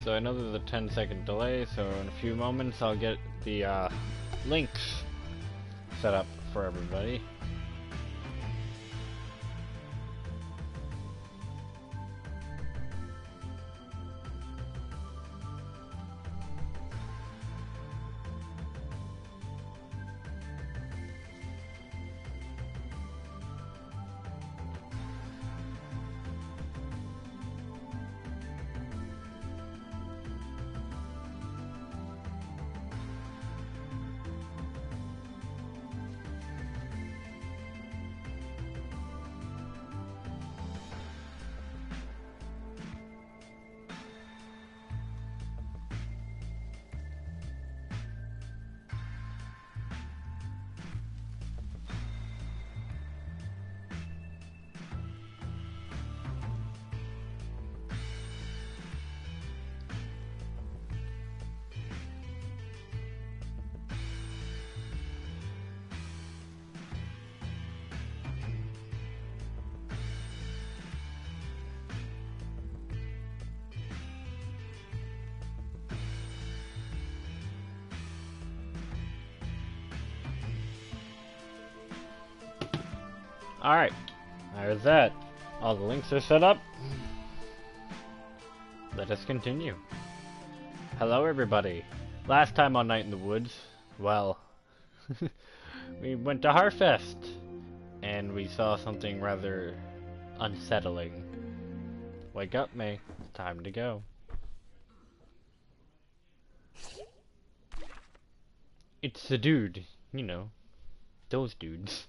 so I know there's a 10-second delay, so in a few moments I'll get the links set up for everybody. Alright, there's that. All the links are set up. Let us continue. Hello everybody. Last time on Night in the Woods, well, we went to Harfest, and we saw something rather unsettling. Wake up, May. It's time to go. It's the dude, you know, those dudes.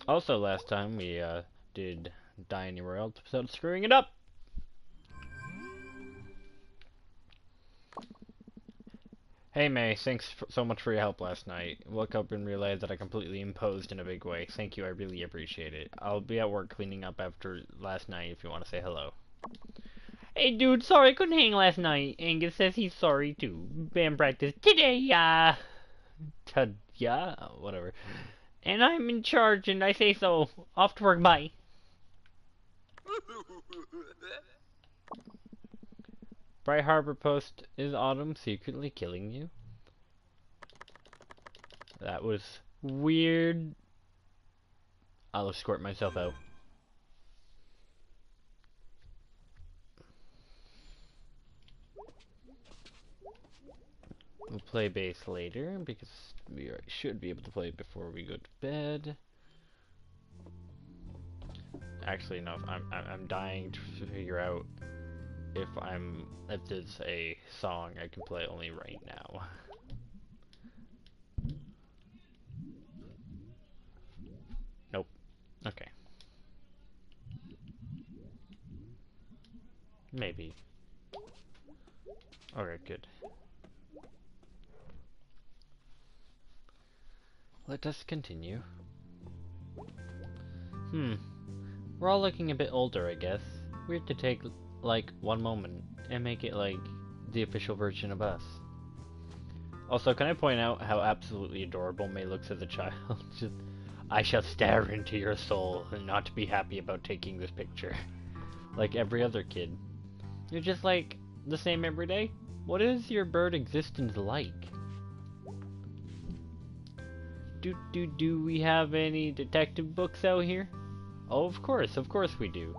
Also, last time we did Die Anywhere Else without screwing it up. Hey May, thanks so much for your help last night. Woke up and realized that I completely imposed in a big way. Thank you, I really appreciate it. I'll be at work cleaning up after last night if you want to say hello. Hey dude, sorry I couldn't hang last night. Angus says he's sorry too. Band practice today, yeah, whatever. And I'm in charge, and I say so. Off to work, bye. Bright Harbor Post, is Autumn secretly killing you? That was weird. I'll escort myself out. We'll play bass later, because we should be able to play it before we go to bed. Actually, no. I'm dying to figure out if there's a song I can play only right now. Nope. Okay. Maybe. Alright, good. Let us continue. We're all looking a bit older, I guess. Weird to take, like, one moment and make it, like, the official version of us. Also, can I point out how absolutely adorable May looks as a child? Just, I shall stare into your soul and not be happy about taking this picture. Like every other kid. You're just, like, the same every day? What is your bird existence like? Do we have any detective books out here? Oh, of course we do.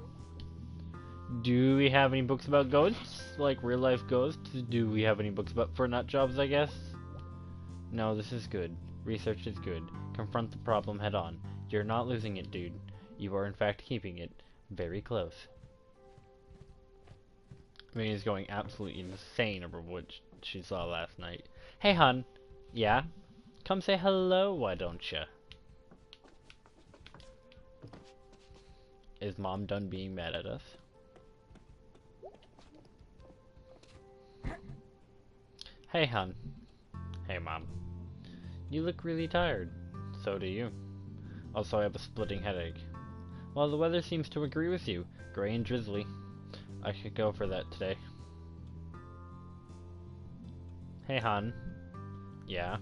Do we have any books about ghosts? Like real life ghosts? Do we have any books about for nut jobs, I guess? No, this is good. Research is good. Confront the problem head on. You're not losing it, dude. You are in fact keeping it very close. Minnie's going absolutely insane over what she saw last night. Hey, hon. Yeah? Come say hello, why don't ya? Is Mom done being mad at us? Hey, hon. Hey, Mom. You look really tired. So do you. Also, I have a splitting headache. Well, the weather seems to agree with you. Gray and drizzly. I should go for that today. Hey, hon. Yeah?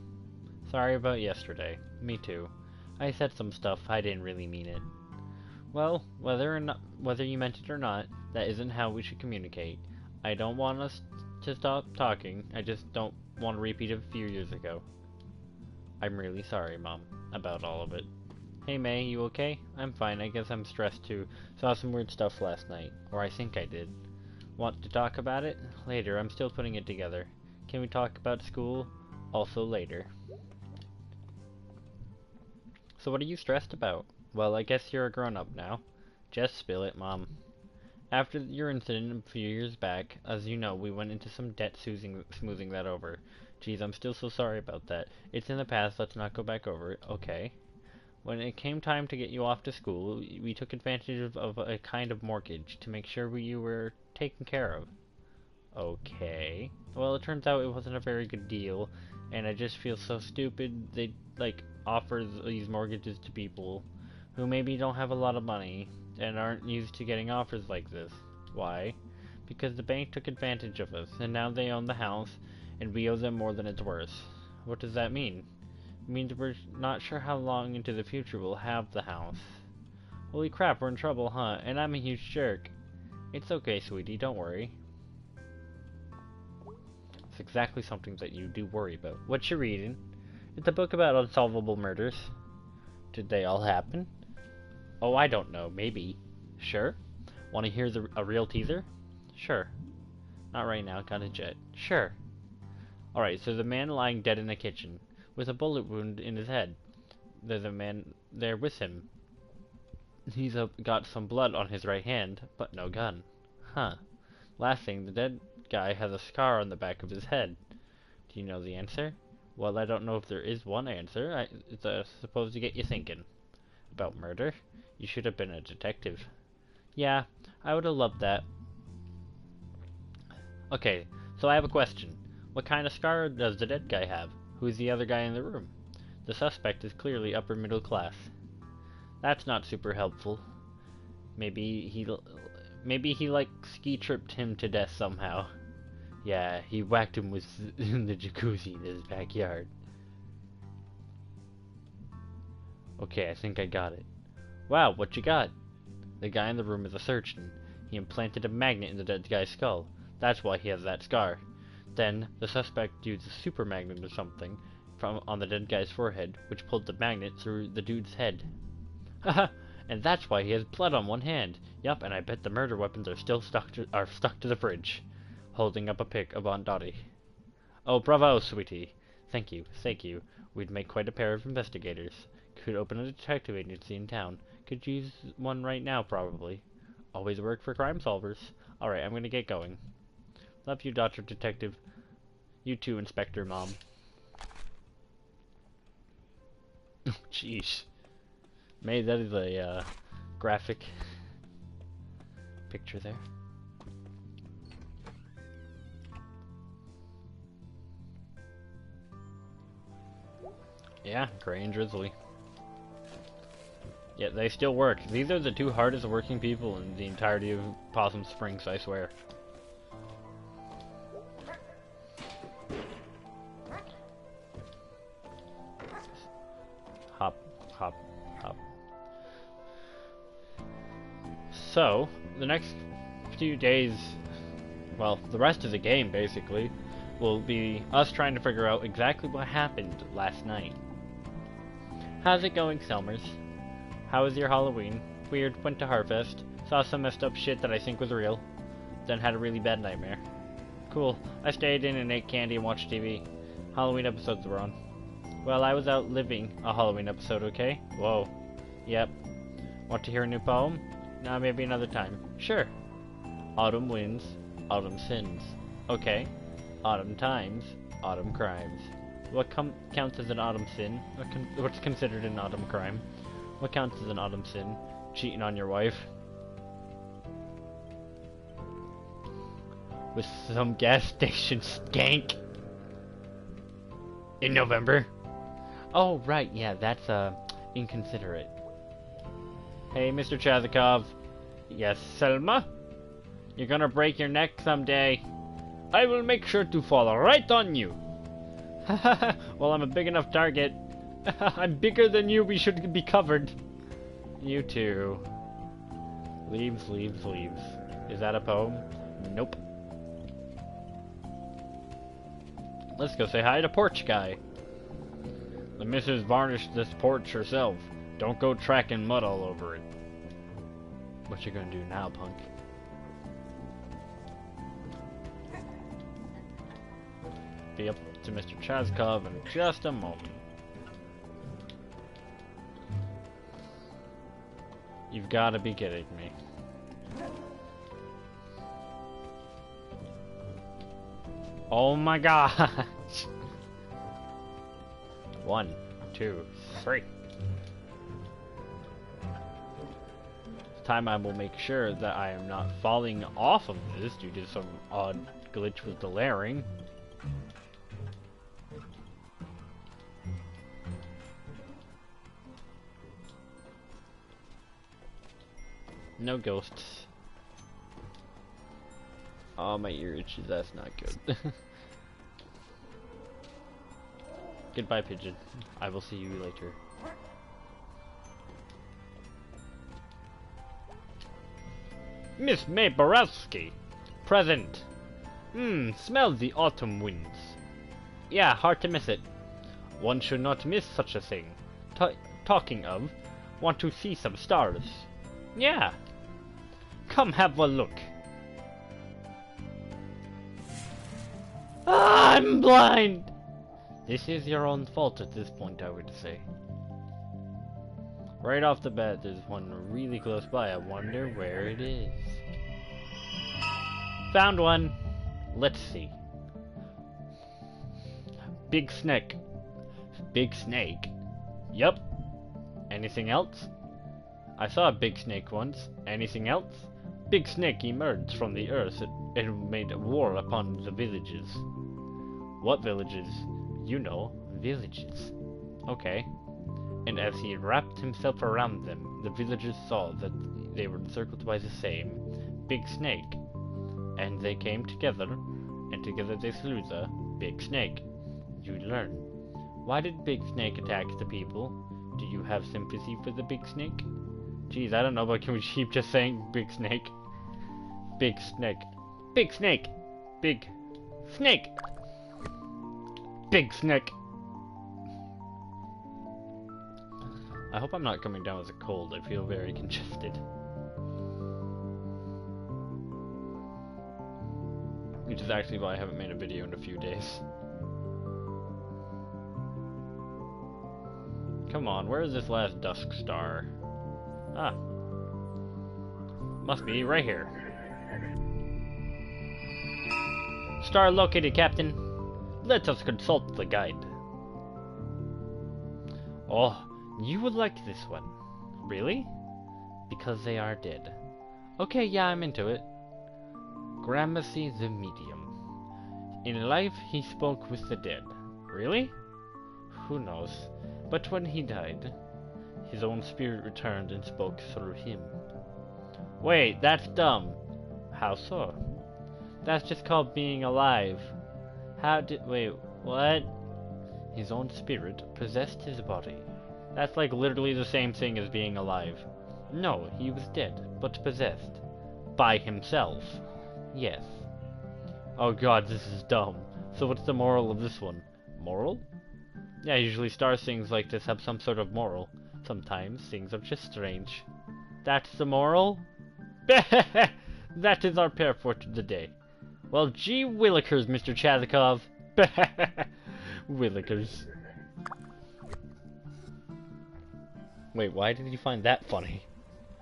Sorry about yesterday. Me too. I said some stuff, I didn't really mean it. Well, whether you meant it or not, That isn't how we should communicate. I don't want us to stop talking. I just don't want a repeat of a few years ago. I'm really sorry, Mom, about all of it. Hey May, you okay? I'm fine. I guess I'm stressed too. Saw some weird stuff last night. Or I think I did. Want to talk about it? Later. I'm still putting it together. Can we talk about school? Also later. So what are you stressed about? Well, I guess you're a grown-up now. Just spill it, Mom. After your incident a few years back, as you know, we went into some debt smoothing that over. Geez, I'm still so sorry about that. It's in the past, let's not go back over it. Okay. When it came time to get you off to school, we took advantage of a kind of mortgage to make sure you were taken care of. Okay. Well, it turns out it wasn't a very good deal, and I just feel so stupid they, like, offer these mortgages to people who maybe don't have a lot of money and aren't used to getting offers like this. Why? Because the bank took advantage of us, and now they own the house, and we owe them more than it's worth. What does that mean? It means we're not sure how long into the future we'll have the house. Holy crap, we're in trouble, huh? And I'm a huge jerk. It's okay, sweetie, don't worry. It's exactly something that you do worry about. What you reading? It's a book about unsolvable murders. Did they all happen? Oh, I don't know. Maybe. Sure? Want to hear a real teaser? Sure. Not right now. Got a jet. Sure. Alright, so the man lying dead in the kitchen, with a bullet wound in his head. There's a man there with him. He's got some blood on his right hand, but no gun. Huh. Last thing, the dead guy has a scar on the back of his head. Do you know the answer? Well, I don't know if there is one answer. It's supposed to get you thinking. About murder? You should have been a detective. Yeah, I would have loved that. Okay, so I have a question. What kind of scar does the dead guy have? Who's the other guy in the room? The suspect is clearly upper middle class. That's not super helpful. Maybe he like ski tripped him to death somehow. Yeah, he whacked him with in the jacuzzi in his backyard. Okay, I think I got it. Wow, what you got? The guy in the room is a surgeon. He implanted a magnet in the dead guy's skull. That's why he has that scar. Then, the suspect used a super magnet or something on the dead guy's forehead, which pulled the magnet through the dude's head. Haha, and that's why he has blood on one hand. Yup, and I bet the murder weapons are still stuck to the fridge. Holding up a pic of Aunt Dottie. Oh, bravo, sweetie. Thank you, thank you. We'd make quite a pair of investigators. Could open a detective agency in town. Could use one right now, probably. Always work for crime solvers. Alright, I'm gonna get going. Love you, Dr. Detective. You too, Inspector Mom. Jeez. May, that is a graphic picture there. Yeah, gray and drizzly. Yeah, they still work. These are the two hardest working people in the entirety of Possum Springs, I swear. Hop, hop, hop. So, the next few days, well, the rest of the game, basically, will be us trying to figure out exactly what happened last night. How's it going, Selmers? How was your Halloween? Weird, went to Harfest, saw some messed up shit that I think was real, then had a really bad nightmare. Cool, I stayed in and ate candy and watched TV. Halloween episodes were on. Well, I was out living a Halloween episode, okay? Whoa. Yep. Want to hear a new poem? Nah, maybe another time. Sure. Autumn wins, autumn sins. Okay. Autumn times, autumn crimes. What counts as an autumn sin? What's considered an autumn crime? What counts as an autumn sin? Cheating on your wife? With some gas station skank? In November? Oh, right, yeah, that's, inconsiderate. Hey, Mr. Chazikov. Yes, Selma? You're gonna break your neck someday. I will make sure to fall right on you. Well, I'm a big enough target. I'm bigger than you, we should be covered. You too. Leaves, leaves, leaves. Is that a poem? Nope. Let's go say hi to Porch Guy. The missus varnished this porch herself. Don't go tracking mud all over it. What you gonna do now, punk? Be up to Mr. Chazkov in just a moment. You've got to be kidding me. Oh my gosh! 1, 2, 3. This time I will make sure that I am not falling off of this due to some odd glitch with the layering. No ghosts. Oh, my ear itches. That's not good. Goodbye, pigeon. I will see you later. Miss May Borowski! Present! Smell the autumn winds. Yeah, hard to miss it. One should not miss such a thing. Talking of, want to see some stars? Yeah. Come have a look. Ah, I'm blind! This is your own fault at this point, I would say. Right off the bat, there's one really close by. I wonder where it is. Found one! Let's see. Big snake. Big snake? Yup. Anything else? I saw a big snake once. Anything else? Big snake emerged from the earth and made war upon the villages. What villages? You know, villages. Okay. And as he wrapped himself around them, the villagers saw that they were encircled by the same big snake. And they came together, and together they slew the big snake. You learn. Why did Big Snake attack the people? Do you have sympathy for the big snake? Geez, I don't know, but can we keep just saying big snake? Big snake. Big snake! Big snake! Big snake! I hope I'm not coming down with a cold. I feel very congested. Which is actually why I haven't made a video in a few days. Come on, where is this last dusk star? Ah. Must be right here. Star located, Captain. Let us consult the guide. Oh, you would like this one. Really? Because they are dead. Okay, yeah, I'm into it. Gramercy the Medium. In life, he spoke with the dead. Really? Who knows? But when he died, his own spirit returned and spoke through him. Wait, that's dumb. How so? That's just called being alive. Wait, what? His own spirit possessed his body. That's like literally the same thing as being alive. No, he was dead, but possessed. By himself. Yes. Oh god, this is dumb. So what's the moral of this one? Moral? Yeah, usually star things like this have some sort of moral. Sometimes things are just strange. That's the moral? That is our pair for the day. Well, gee willikers, Mr. Chazkov. Willikers. Wait, why did you find that funny?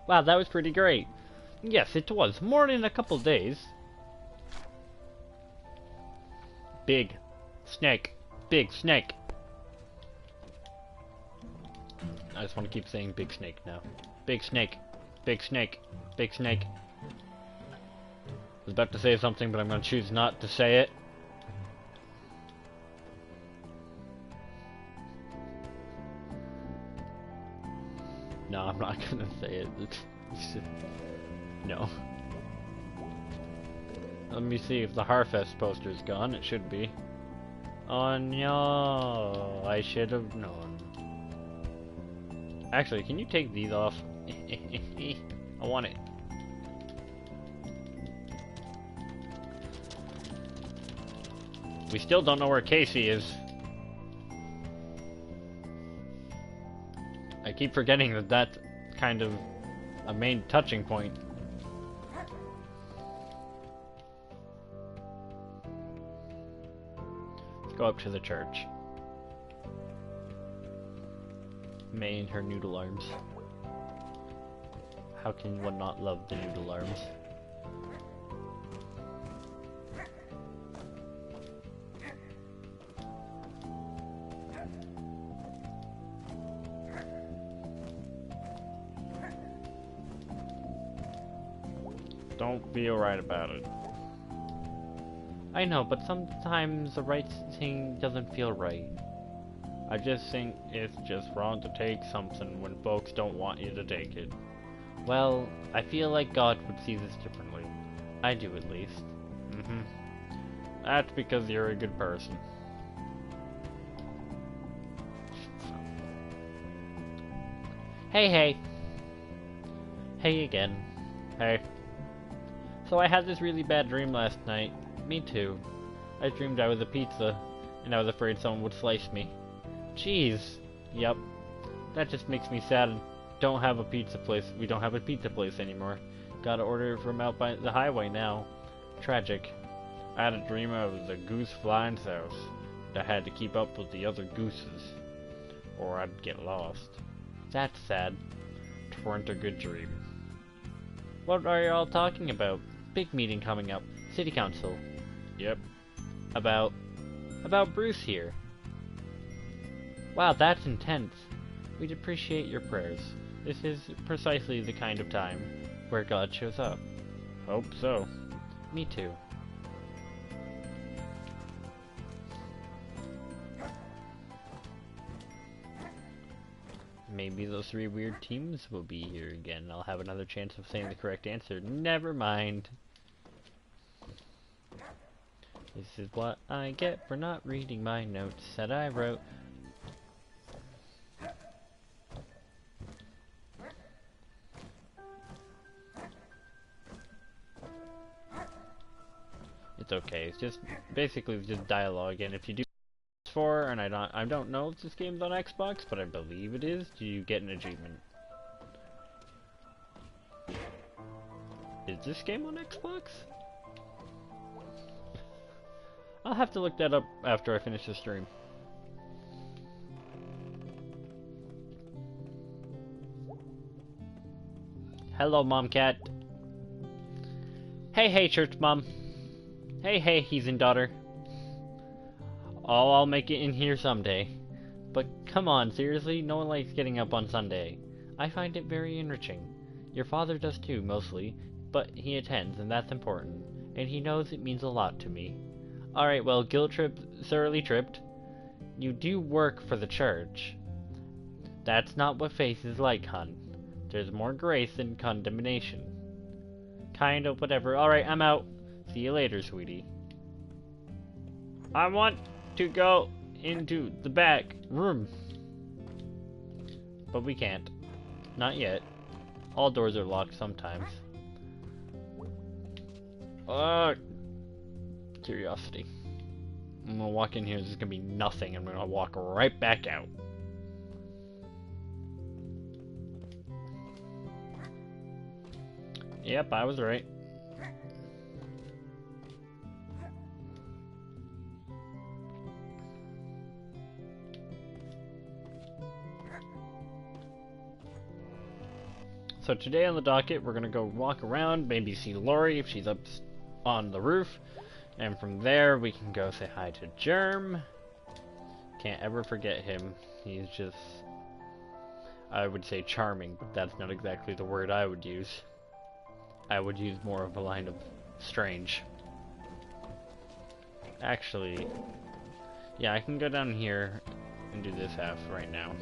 Wow, that was pretty great. Yes, it was. More in a couple days. Big snake. Big snake. I just want to keep saying big snake now. Big snake. Big snake. Big snake. I was about to say something, but I'm going to choose not to say it. No, I'm not going to say it. No. Let me see if the Harfest poster's gone. It should be. Oh no, I should have known. Actually, can you take these off? I want it. We still don't know where Casey is. I keep forgetting that that's kind of a main touching point. Let's go up to the church. May and her noodle arms. How can one not love the noodle arms? Don't feel right about it. I know, but sometimes the right thing doesn't feel right. I just think it's just wrong to take something when folks don't want you to take it. Well, I feel like God would see this differently. I do, at least. That's because you're a good person. Hey. Hey again. Hey. So I had this really bad dream last night. Me too. I dreamed I was a pizza, and I was afraid someone would slice me. Jeez. Yep. That just makes me sad. Don't have a pizza place. We don't have a pizza place anymore. Gotta order it from out by the highway now. Tragic. I had a dream I was a goose flying south. I had to keep up with the other gooses, or I'd get lost. That's sad. 'Tweren't a good dream. What are you all talking about? Big meeting coming up. City Council. Yep. About Bruce here. Wow, that's intense. We'd appreciate your prayers. This is precisely the kind of time where God shows up. Hope so. Me too. Maybe those three weird teams will be here again. I'll have another chance of saying the correct answer. Never mind. This is what I get for not reading my notes that I wrote. It's okay. It's just basically just dialogue, and if you do for, and I don't know if this game's on Xbox, but I believe it is, do you get an achievement? Is this game on Xbox? I'll have to look that up after I finish the stream. Hello, Mom Cat. Hey, Church Mom. Hey, heathen daughter. Oh, I'll make it in here someday. But come on, seriously, no one likes getting up on Sunday. I find it very enriching. Your father does too, mostly, but he attends, and that's important. And he knows it means a lot to me. Alright, well, guilt trip, thoroughly tripped. You do work for the church. That's not what faith is like, hun. There's more grace than condemnation. Kinda, whatever. Alright, I'm out. See you later, sweetie. I want to go into the back room. But we can't. Not yet. All doors are locked sometimes. Curiosity. I'm gonna walk in here, there's gonna be nothing. I'm gonna walk right back out. Yep, I was right. So today on the docket, we're gonna go walk around, maybe see Lori if she's up on the roof, and from there we can go say hi to Germ. Can't ever forget him. He's just, I would say charming, but that's not exactly the word I would use. I would use more of a line of strange. Actually, yeah, I can go down here and do this half right now.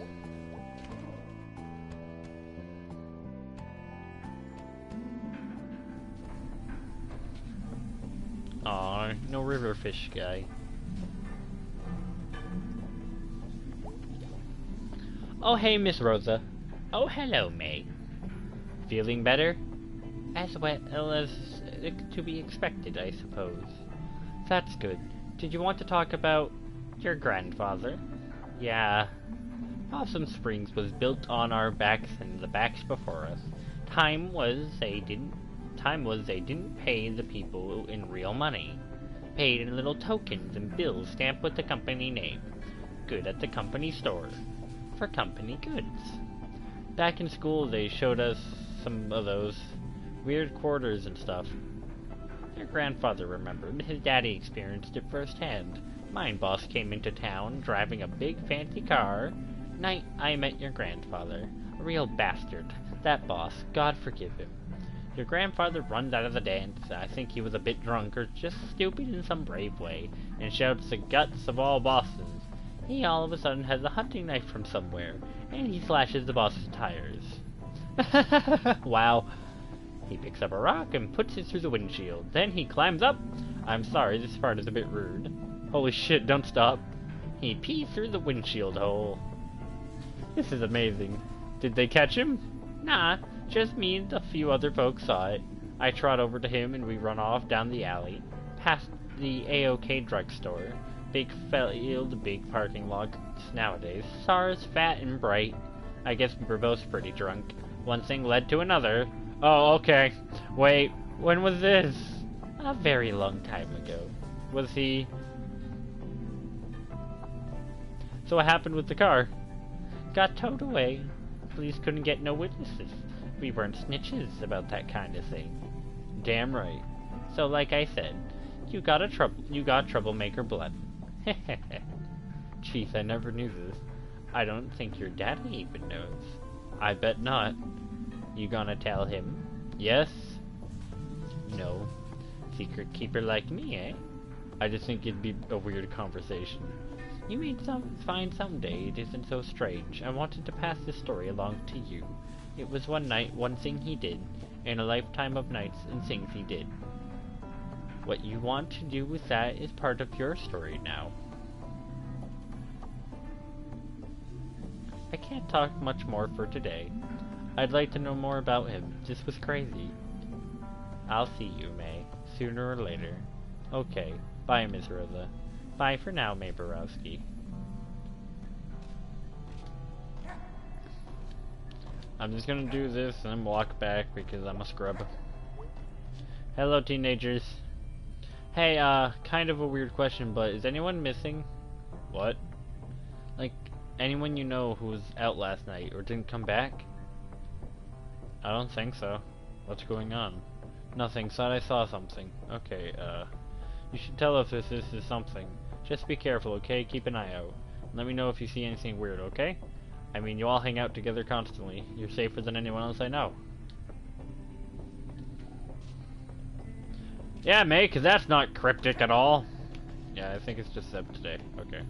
Aw, no riverfish guy. Oh, hey, Miss Rosa. Oh, hello, May. Feeling better? As well as to be expected, I suppose. That's good. Did you want to talk about your grandfather? Yeah. Possum Springs was built on our backs and the backs before us. Time was they didn't pay the people in real money. Paid in little tokens and bills stamped with the company name. Good at the company store. For company goods. Back in school they showed us some of those weird quarters and stuff. Your grandfather remembered. His daddy experienced it firsthand. Mine boss came into town driving a big fancy car. Night I met your grandfather. A real bastard. That boss. God forgive him. Your grandfather runs out of the dance. I think he was a bit drunk or just stupid in some brave way, and shouts the guts of all bosses. He all of a sudden has a hunting knife from somewhere, and he slashes the boss's tires. Wow. He picks up a rock and puts it through the windshield. Then he climbs up. I'm sorry, this part is a bit rude. Holy shit, don't stop. He pees through the windshield hole. This is amazing. Did they catch him? Nah, just me and a few other folks saw it. I trot over to him and we run off down the alley, past the A-OK drugstore. Big field, big parking lot nowadays. SARS, fat and bright. I guess we were both pretty drunk. One thing led to another. Oh, okay. Wait, when was this? A very long time ago. Was he... So what happened with the car? Got towed away. Police couldn't get no witnesses. We weren't snitches about that kind of thing. Damn right. So like I said, you got troublemaker blood. Jeez, I never knew this. I don't think your daddy even knows. I bet not. You gonna tell him? Yes? No. Secret keeper like me, eh? I just think it'd be a weird conversation. You may find someday it isn't so strange. I wanted to pass this story along to you. It was one night, one thing he did, and a lifetime of nights and things he did. What you want to do with that is part of your story now. I can't talk much more for today. I'd like to know more about him. This was crazy. I'll see you, May. Sooner or later. Okay. Bye, Miss Rosa. Bye for now, May Borowski. I'm just gonna do this and then walk back because I'm a scrub. Hello, teenagers. Hey, kind of a weird question, but is anyone missing? What? Like, anyone you know who was out last night or didn't come back? I don't think so. What's going on? Nothing. Thought I saw something. Okay, you should tell us if this is something. Just be careful, okay? Keep an eye out. Let me know if you see anything weird, okay? I mean, you all hang out together constantly. You're safer than anyone else I know. Yeah, May, 'cause that's not cryptic at all. Yeah, I think it's just Seb today. Okay.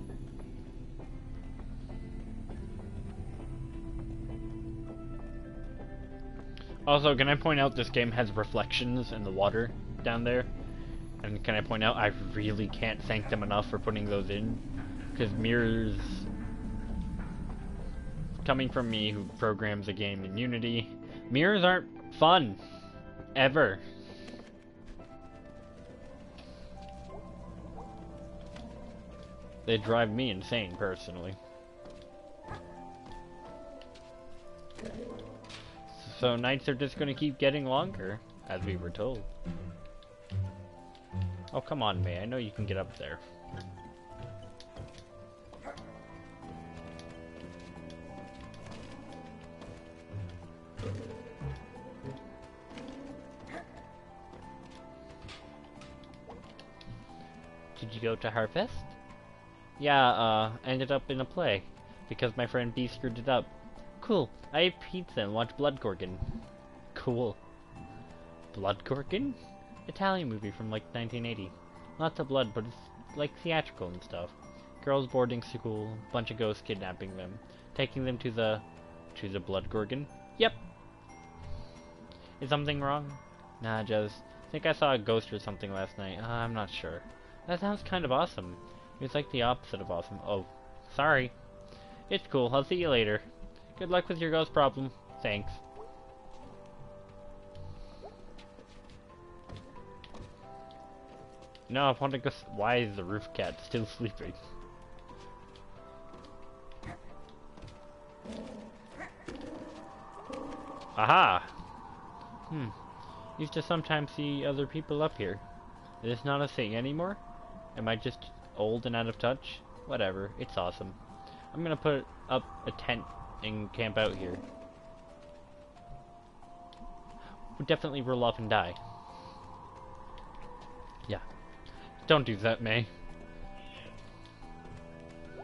Also, can I point out this game has reflections in the water down there? And can I point out I really can't thank them enough for putting those in? Because mirrors... Coming from me, who programs a game in Unity, mirrors aren't fun. Ever. They drive me insane, personally. So nights are just gonna keep getting longer, as we were told. Oh, come on, May. I know you can get up there. Did you go to Harvest? Yeah, ended up in a play, because my friend B screwed it up. Cool. I ate pizza and watched Blood Gorgon. Cool. Blood Gorgon? Italian movie from like 1980. Lots of blood, but it's like theatrical and stuff. Girls boarding school, bunch of ghosts kidnapping them, taking them to the Blood Gorgon. Yep. Is something wrong? Nah, just think I saw a ghost or something last night. I'm not sure. That sounds kind of awesome. It's like the opposite of awesome. Oh, sorry. It's cool. I'll see you later. Good luck with your ghost problem. Thanks. No, I want to go. Why is the roof cat still sleeping? Aha! Used to sometimes see other people up here. Is this not a thing anymore? Am I just old and out of touch? Whatever, it's awesome. I'm gonna put up a tent and camp out here. We'll definitely roll off and die. Yeah. Don't do that, May.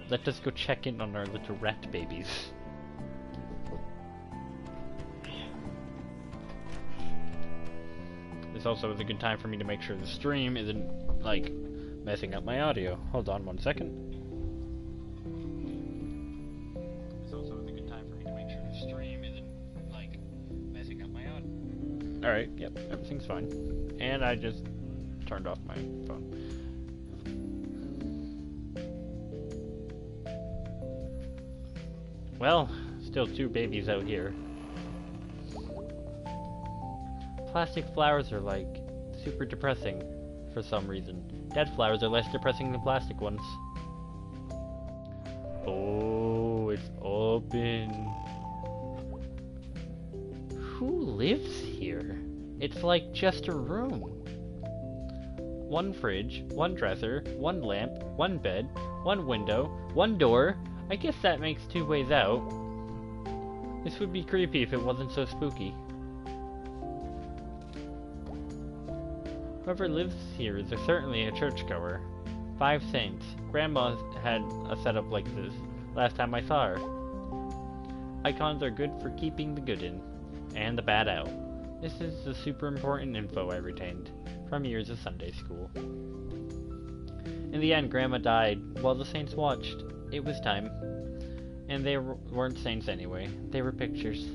Let us go check in on our little rat babies. This also is a good time for me to make sure the stream isn't, like, messing up my audio. Hold on 1 second. This also is a good time for me to make sure the stream isn't, like, messing up my audio. Alright, yep, everything's fine. And I just turned off my phone. Well, still 2 babies out here. Plastic flowers are, like, super depressing for some reason. Dead flowers are less depressing than plastic ones. Oh, it's open. Who lives here? It's like just a room. 1 fridge, 1 dresser, 1 lamp, 1 bed, 1 window, 1 door. I guess that makes 2 ways out. This would be creepy if it wasn't so spooky. Whoever lives here is certainly a churchgoer. 5 saints. Grandma had a setup like this last time I saw her. Icons are good for keeping the good in, and the bad out. This is the super important info I retained from years of Sunday school. In the end, Grandma died while the saints watched. It was time. And they weren't saints anyway. They were pictures.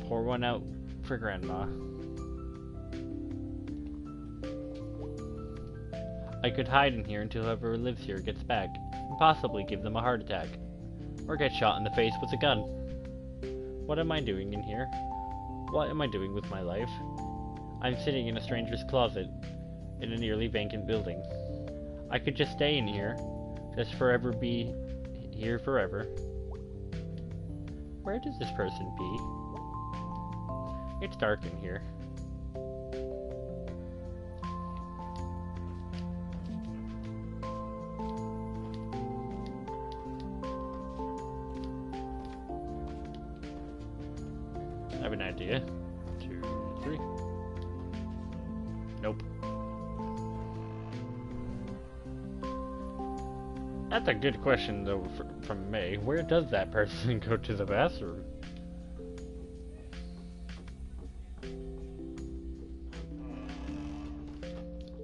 Pour one out for Grandma. I could hide in here until whoever lives here gets back, and possibly give them a heart attack. Or get shot in the face with a gun. What am I doing in here? What am I doing with my life? I'm sitting in a stranger's closet, in a nearly vacant building. I could just stay in here, just forever be here forever. Where does this person be? It's dark in here. I have an idea. 2, 3. Nope. That's a good question, though, from May. Where does that person go to the bathroom?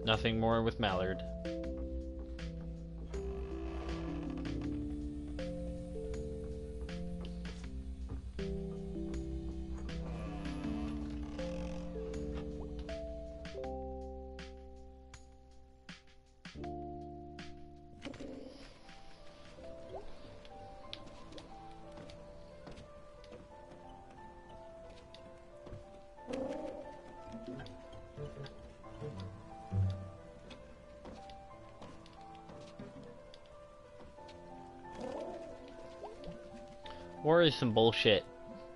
Nothing more with Mallard. War is some bullshit.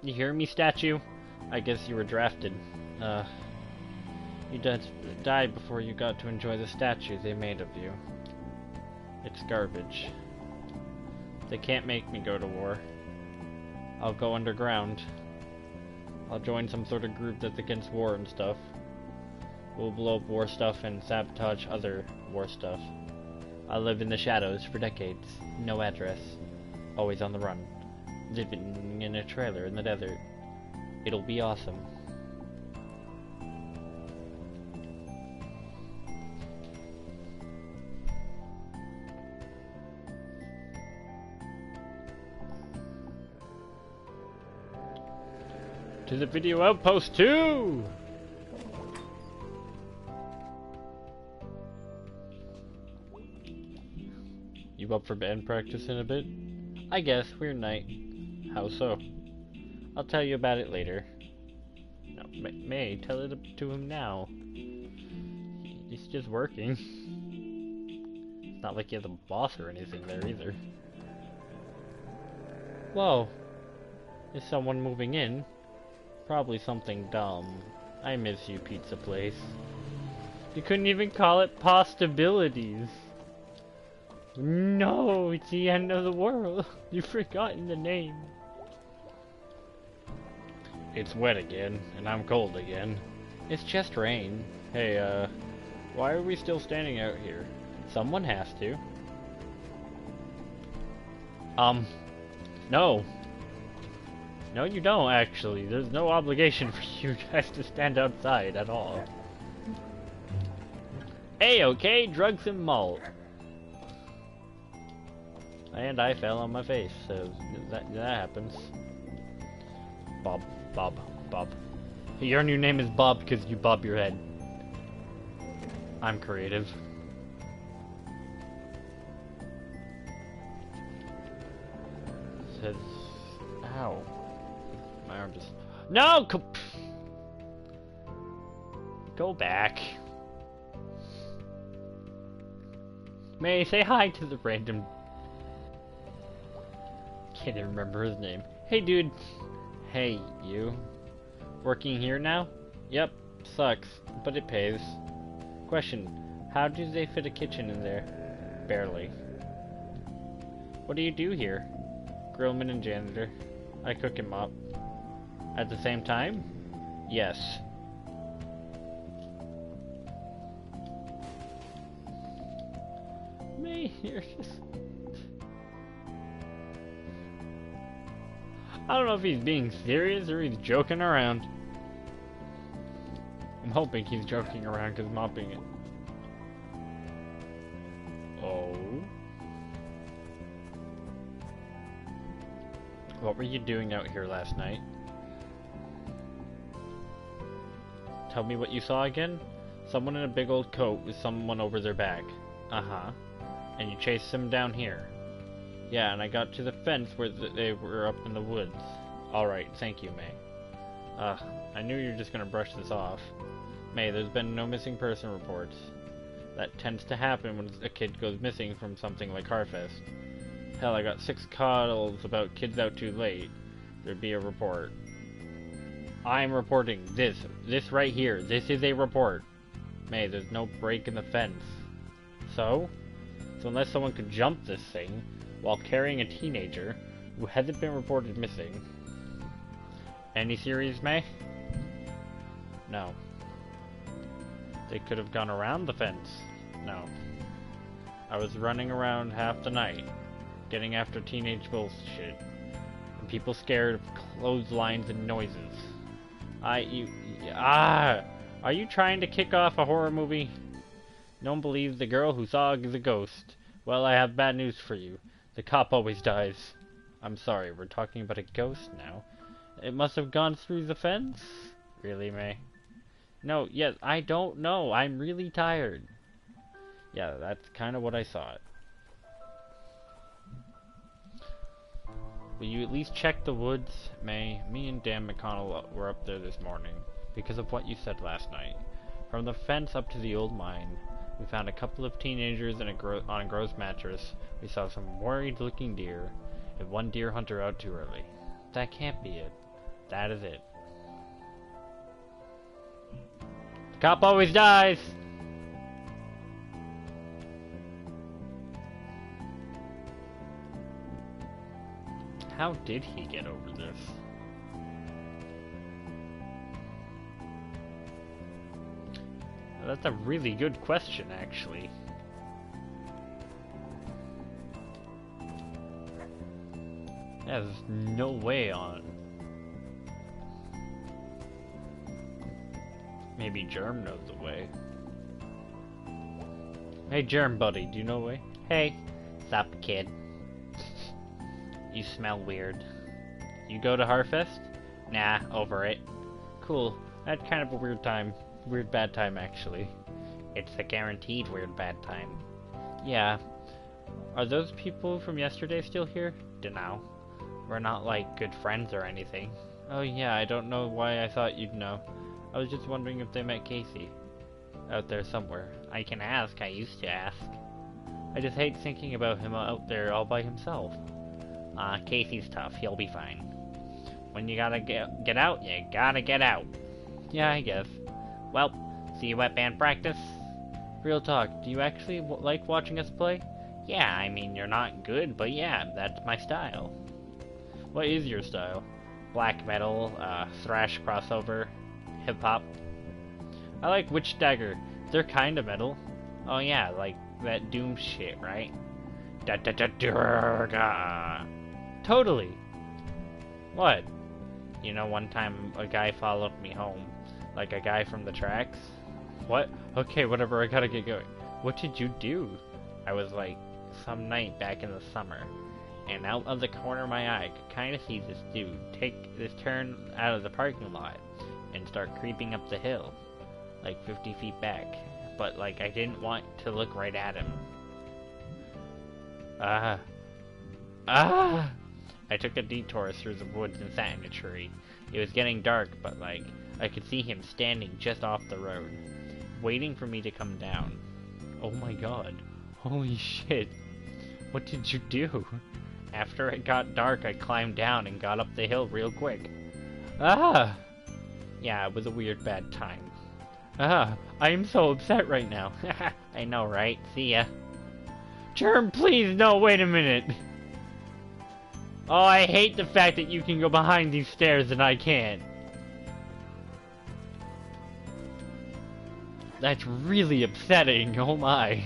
You hear me, statue? I guess you were drafted. You died before you got to enjoy the statue they made of you. It's garbage. They can't make me go to war. I'll go underground. I'll join some sort of group that's against war and stuff. We'll blow up war stuff and sabotage other war stuff. I'll live in the shadows for decades. No address. Always on the run. Living in a trailer in the desert. It'll be awesome. To the video outpost 2! You up for band practice in a bit? I guess, weird night. How so? I'll tell you about it later. No, May, tell it to him now. He's just working. It's not like you're the boss or anything there either. Whoa. Is someone moving in? Probably something dumb. I miss you, pizza place. You couldn't even call it Possibilities. No, it's the end of the world. You've forgotten the name. It's wet again, and I'm cold again. It's just rain. Hey, why are we still standing out here? Someone has to. No. No, you don't, actually. There's no obligation for you guys to stand outside at all. Hey, okay, drugs and malt. And I fell on my face, so that happens. Bob. Your new name is Bob because you bob your head. I'm creative. Says, ow. My arm just... No! Go back. May say hi to the random... Can't even remember his name. Hey, dude. Hey, you. Working here now? Yep. Sucks, but it pays. Question. How do they fit a kitchen in there? Barely. What do you do here? Grillman and janitor. I cook and mop. At the same time? Yes. Me, you're just... I don't know if he's being serious or he's joking around. I'm hoping he's joking around because mopping it. Oh. What were you doing out here last night? Tell me what you saw again? Someone in a big old coat with someone over their back. Uh-huh. And you chased them down here. Yeah, and I got to the fence where they were up in the woods. Alright, thank you, May. I knew you were just gonna brush this off. May, there's been no missing person reports. That tends to happen when a kid goes missing from something like Harfest. Hell, I got 6 calls about kids out too late. There'd be a report. I'm reporting this. This right here. This is a report. May, there's no break in the fence. So unless someone could jump this thing while carrying a teenager who hasn't been reported missing. Any theories, May? No. They could have gone around the fence. No. I was running around half the night, getting after teenage bullshit, and people scared of clotheslines and noises. Are you trying to kick off a horror movie? Don't believe the girl who saw the ghost. Well, I have bad news for you. The cop always dies. I'm sorry, we're talking about a ghost now. It must have gone through the fence? Really, May? No, yes, I don't know. I'm really tired. Yeah, that's kind of what I thought. Will you at least check the woods, May? Me and Dan McConnell were up there this morning because of what you said last night. From the fence up to the old mine, we found a couple of teenagers on a gross mattress. We saw some worried-looking deer, and one deer hunter out too early. That can't be it. That is it. The cop always dies! How did he get over this? That's a really good question, actually. Yeah, there's no way on. Maybe Germ knows the way. Hey, Germ buddy, do you know the way? Hey, sup, kid? You smell weird. You go to Harfest? Nah, over it. Cool. I had kind of a weird time. Weird bad time, actually. It's a guaranteed weird bad time. Yeah. Are those people from yesterday still here? Dunno. We're not, like, good friends or anything. Oh yeah, I don't know why I thought you'd know. I was just wondering if they met Casey. out there somewhere. I can ask, I used to ask. I just hate thinking about him out there all by himself. Casey's tough, he'll be fine. When you gotta get out, you gotta get out. Yeah, I guess. Well, see you at band practice? Real talk, do you actually like watching us play? Yeah, I mean, you're not good, but yeah, that's my style. What is your style? Black metal, thrash crossover, hip-hop. I like Witch Dagger. They're kinda metal. Oh yeah, like that Doom shit, right? Da-da-da-durga. Totally. What? You know, one time a guy followed me home. Like a guy from the tracks. What? Okay, whatever, I gotta get going. What did you do? I was like, some night back in the summer, and out of the corner of my eye, I could kinda see this dude take this turn out of the parking lot and start creeping up the hill. Like 50 feet back. But like, I didn't want to look right at him. I took a detour through the woods and sat in a tree. It was getting dark, but like, I could see him standing just off the road, waiting for me to come down. Oh my god. Holy shit. What did you do? After it got dark, I climbed down and got up the hill real quick. Yeah, it was a weird bad time. I am so upset right now. I know, right? See ya. Germ, please, no, wait a minute. Oh, I hate the fact that you can go behind these stairs and I can't. That's really upsetting, oh my.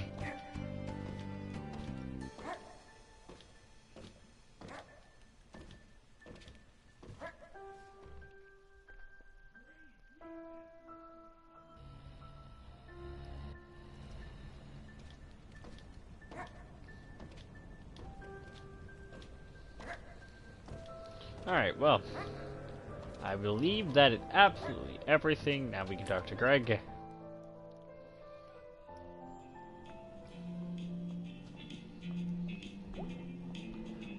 Alright, well, I believe that is absolutely everything. Now we can talk to Greg.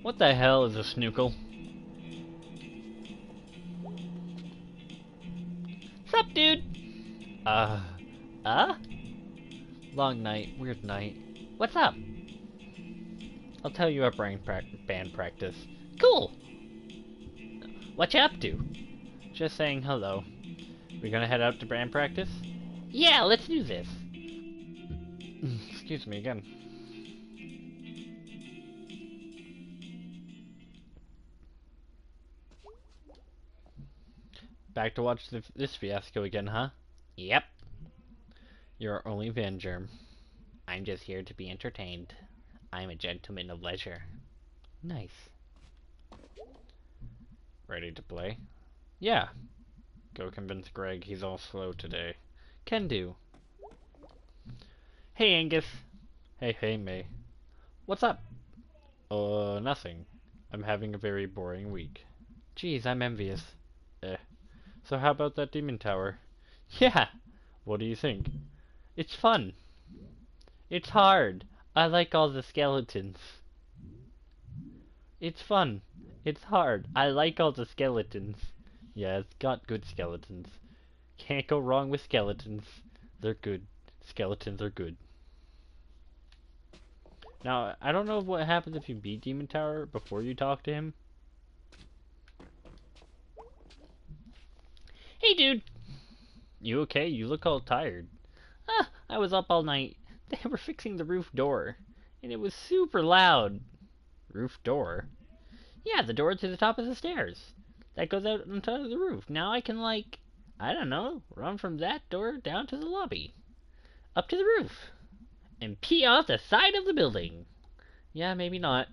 What the hell is a snookle? Sup, dude? Long night, weird night. What's up? I'll tell you at band practice. Cool! What you up to? Just saying hello. We gonna head out to band practice? Yeah, let's do this. Excuse me again. Back to watch this fiasco again, huh? Yep. You're our only Van Germ. I'm just here to be entertained. I'm a gentleman of leisure. Nice. Ready to play? Yeah. Go convince Greg he's all slow today. Can do. Hey, Angus. Hey, May. What's up? Nothing. I'm having a very boring week. Geez, I'm envious. So how about that demon tower? Yeah! What do you think? It's fun. It's hard. I like all the skeletons. It's fun. It's hard. I like all the skeletons. Yeah, it's got good skeletons. Can't go wrong with skeletons. They're good. Skeletons are good. Now, I don't know what happens if you beat Demon Tower before you talk to him. Hey, dude! You okay? You look all tired. I was up all night. They were fixing the roof door, and it was super loud. Roof door? Yeah, the door to the top of the stairs. That goes out on top of the roof. Now I can, like, I don't know, run from that door down to the lobby. Up to the roof. And pee off the side of the building. Yeah, maybe not.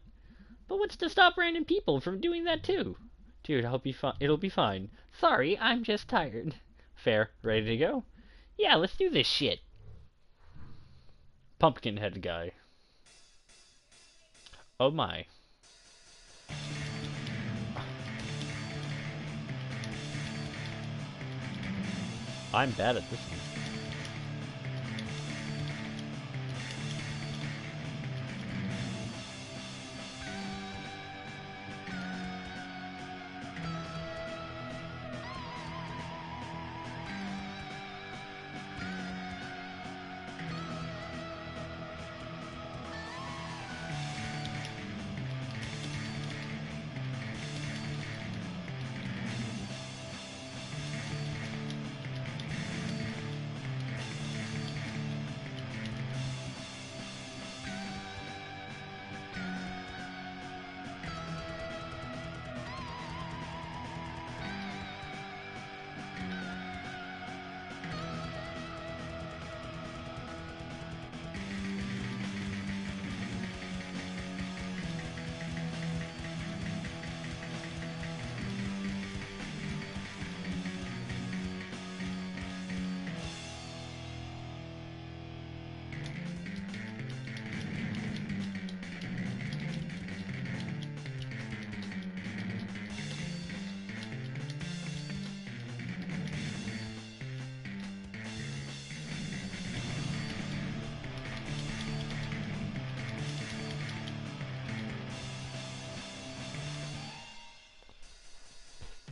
But what's to stop random people from doing that too? Dude, it'll be fine. Sorry, I'm just tired. Fair. Ready to go? Yeah, let's do this shit. Pumpkinhead guy. Oh my. I'm bad at this one.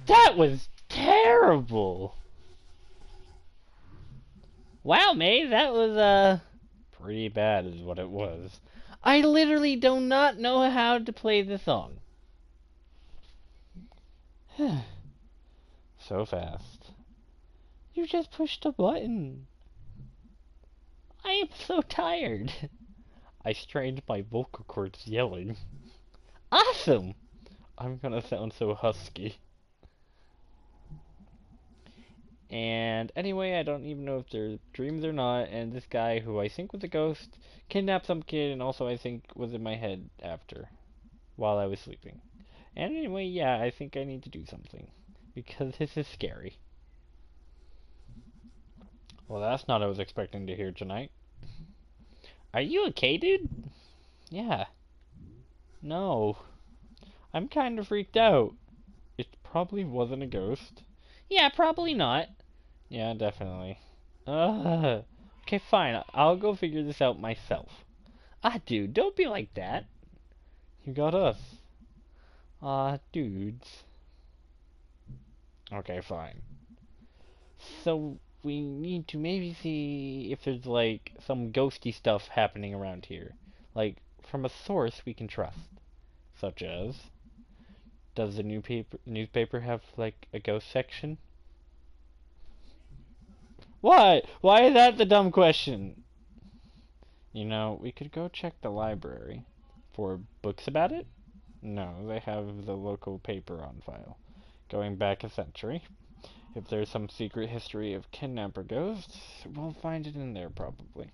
That was terrible! Wow, May, that was, pretty bad is what it was. I literally do not know how to play the song. So fast. You just pushed a button. I am so tired. I strained my vocal cords yelling. Awesome! I'm gonna sound so husky. And anyway, I don't even know if they're dreams or not, and this guy, who I think was a ghost, kidnapped some kid, and also I think was in my head after, while I was sleeping. And anyway, yeah, I think I need to do something, because this is scary. Well, that's not what I was expecting to hear tonight. Are you okay, dude? Yeah. No. I'm kind of freaked out. It probably wasn't a ghost. Yeah, probably not. Yeah, definitely. Okay, fine. I'll go figure this out myself. Ah, dude, don't be like that. You got us. Dudes. Okay, fine. So, we need to maybe see if there's, like, some ghosty stuff happening around here. Like, from a source we can trust. Such as... Does the newspaper have, like, a ghost section? What? Why is that the dumb question? You know, we could go check the library. For books about it? No, they have the local paper on file. Going back a century. If there's some secret history of kidnapper ghosts, we'll find it in there probably.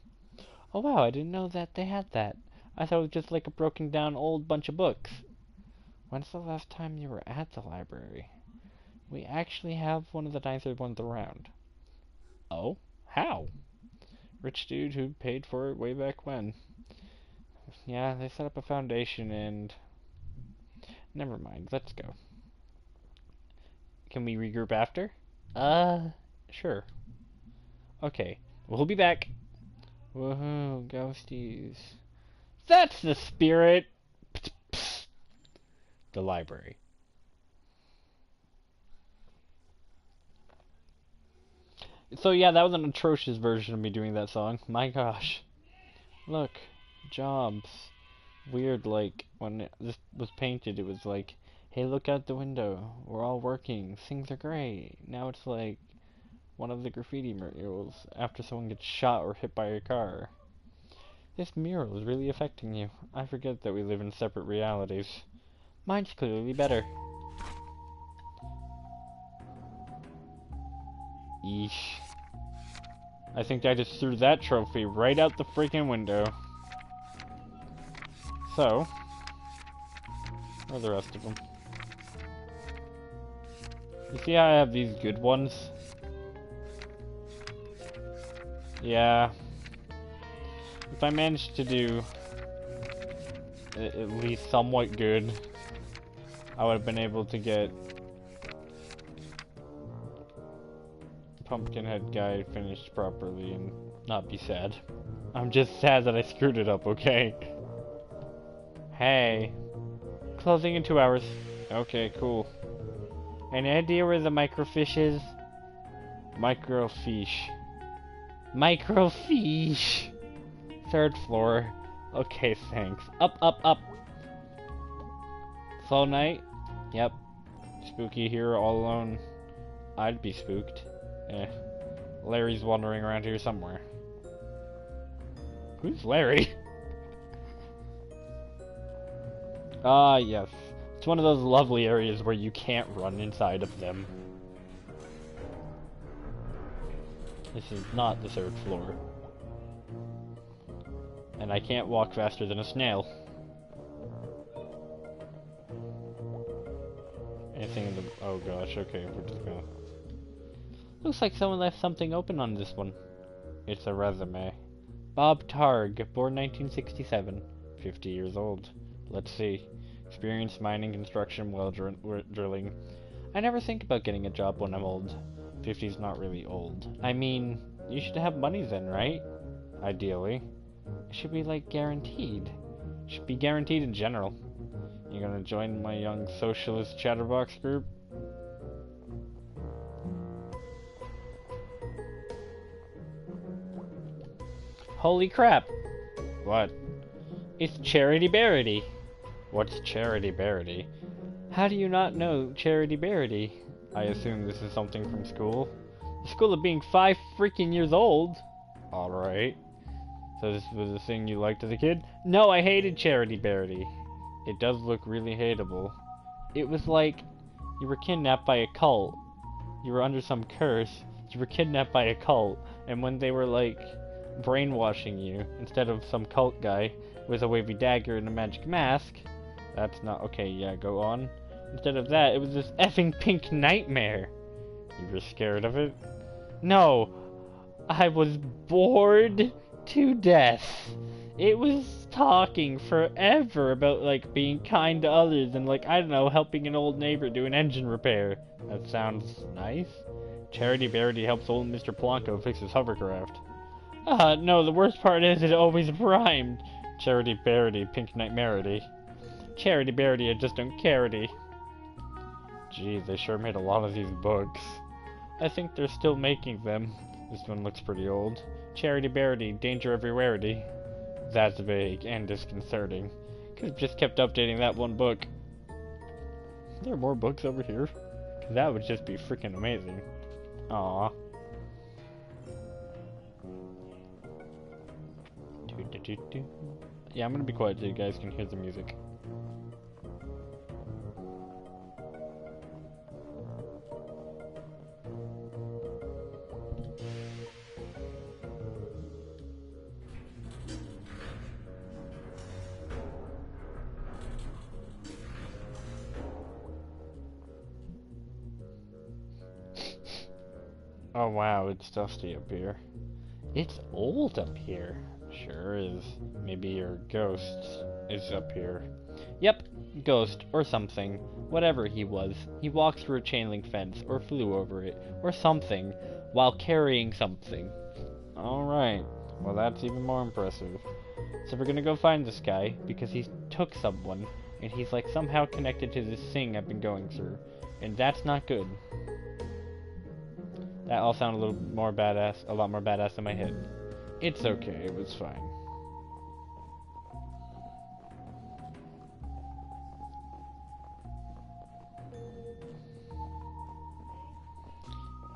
Oh wow, I didn't know that they had that. I thought it was just like a broken down old bunch of books. When's the last time you were at the library? We actually have one of the nicer ones around. Oh? How? Rich dude who paid for it way back when. Yeah, they set up a foundation and... Never mind, let's go. Can we regroup after? Sure. Okay, we'll be back. Woohoo, ghosties. That's the spirit! The library. So yeah, that was an atrocious version of me doing that song. My gosh. Look, jobs. Weird, like, when this was painted, it was like, hey, look out the window. We're all working. Things are great. Now it's like one of the graffiti murals after someone gets shot or hit by a car. This mural is really affecting you. I forget that we live in separate realities. Mine's clearly better. Yeesh. I think I just threw that trophy right out the freaking window. So, where are the rest of them? You see how I have these good ones? Yeah. If I managed to do at least somewhat good, I would have been able to get Pumpkinhead guy finished properly and not be sad. I'm just sad that I screwed it up, okay? Hey. Closing in 2 hours. Okay, cool. Any idea where the microfiche is? Microfiche. Microfiche! 3rd floor. Okay, thanks. Up, up, up. Slow night? Yep. Spooky here all alone. I'd be spooked. Larry's wandering around here somewhere. Who's Larry? Ah, yes. It's one of those lovely areas where you can't run inside of them. This is not the 3rd floor. And I can't walk faster than a snail. Anything in the... Oh gosh, okay, we're just gonna... Looks like someone left something open on this one. It's a resume. Bob Targ, born 1967. 50 years old. Let's see. Experience mining, construction, well drilling. I never think about getting a job when I'm old. 50's not really old. I mean, you should have money then, right? Ideally. It should be like guaranteed. It should be guaranteed in general. You gonna join my young socialist chatterbox group? Holy crap! What? It's Charity Bearity! What's Charity Bearity? How do you not know Charity Bearity? I assume this is something from school. The school of being 5 freaking years old? Alright. So this was a thing you liked as a kid? No, I hated Charity Bearity. It does look really hateable. It was like you were kidnapped by a cult. You were under some curse. You were kidnapped by a cult. And when they were like brainwashing you, instead of some cult guy with a wavy dagger and a magic mask, that's not okay, yeah, go on. Instead of that, it was this effing pink nightmare. You were scared of it? No, I was bored to death. It was talking forever about like being kind to others and like, I don't know, helping an old neighbor do an engine repair. That sounds nice. Charity Bearity helps old Mr. Polanco fix his hovercraft. No, the worst part is it always rhymed. Charity Bearity, Pink Nightmarity. Charity Bearity, I just don't carity. Gee, they sure made a lot of these books. I think they're still making them. This one looks pretty old. Charity Bearity, Danger Everywhereity. That's vague and disconcerting. Could've just kept updating that one book. Are there more books over here? 'Cause that would just be freaking amazing. Aww. Yeah, I'm gonna be quiet so you guys can hear the music. Oh wow, it's dusty up here. It's old up here. Sure is. Maybe your ghost is up here. Yep, ghost or something. Whatever he was. He walked through a chain link fence or flew over it or something while carrying something. Alright, well that's even more impressive. So we're gonna go find this guy because he took someone and he's like somehow connected to this thing I've been going through. And that's not good. That all sounded a little more badass, a lot more badass in my head. It's okay, it was fine.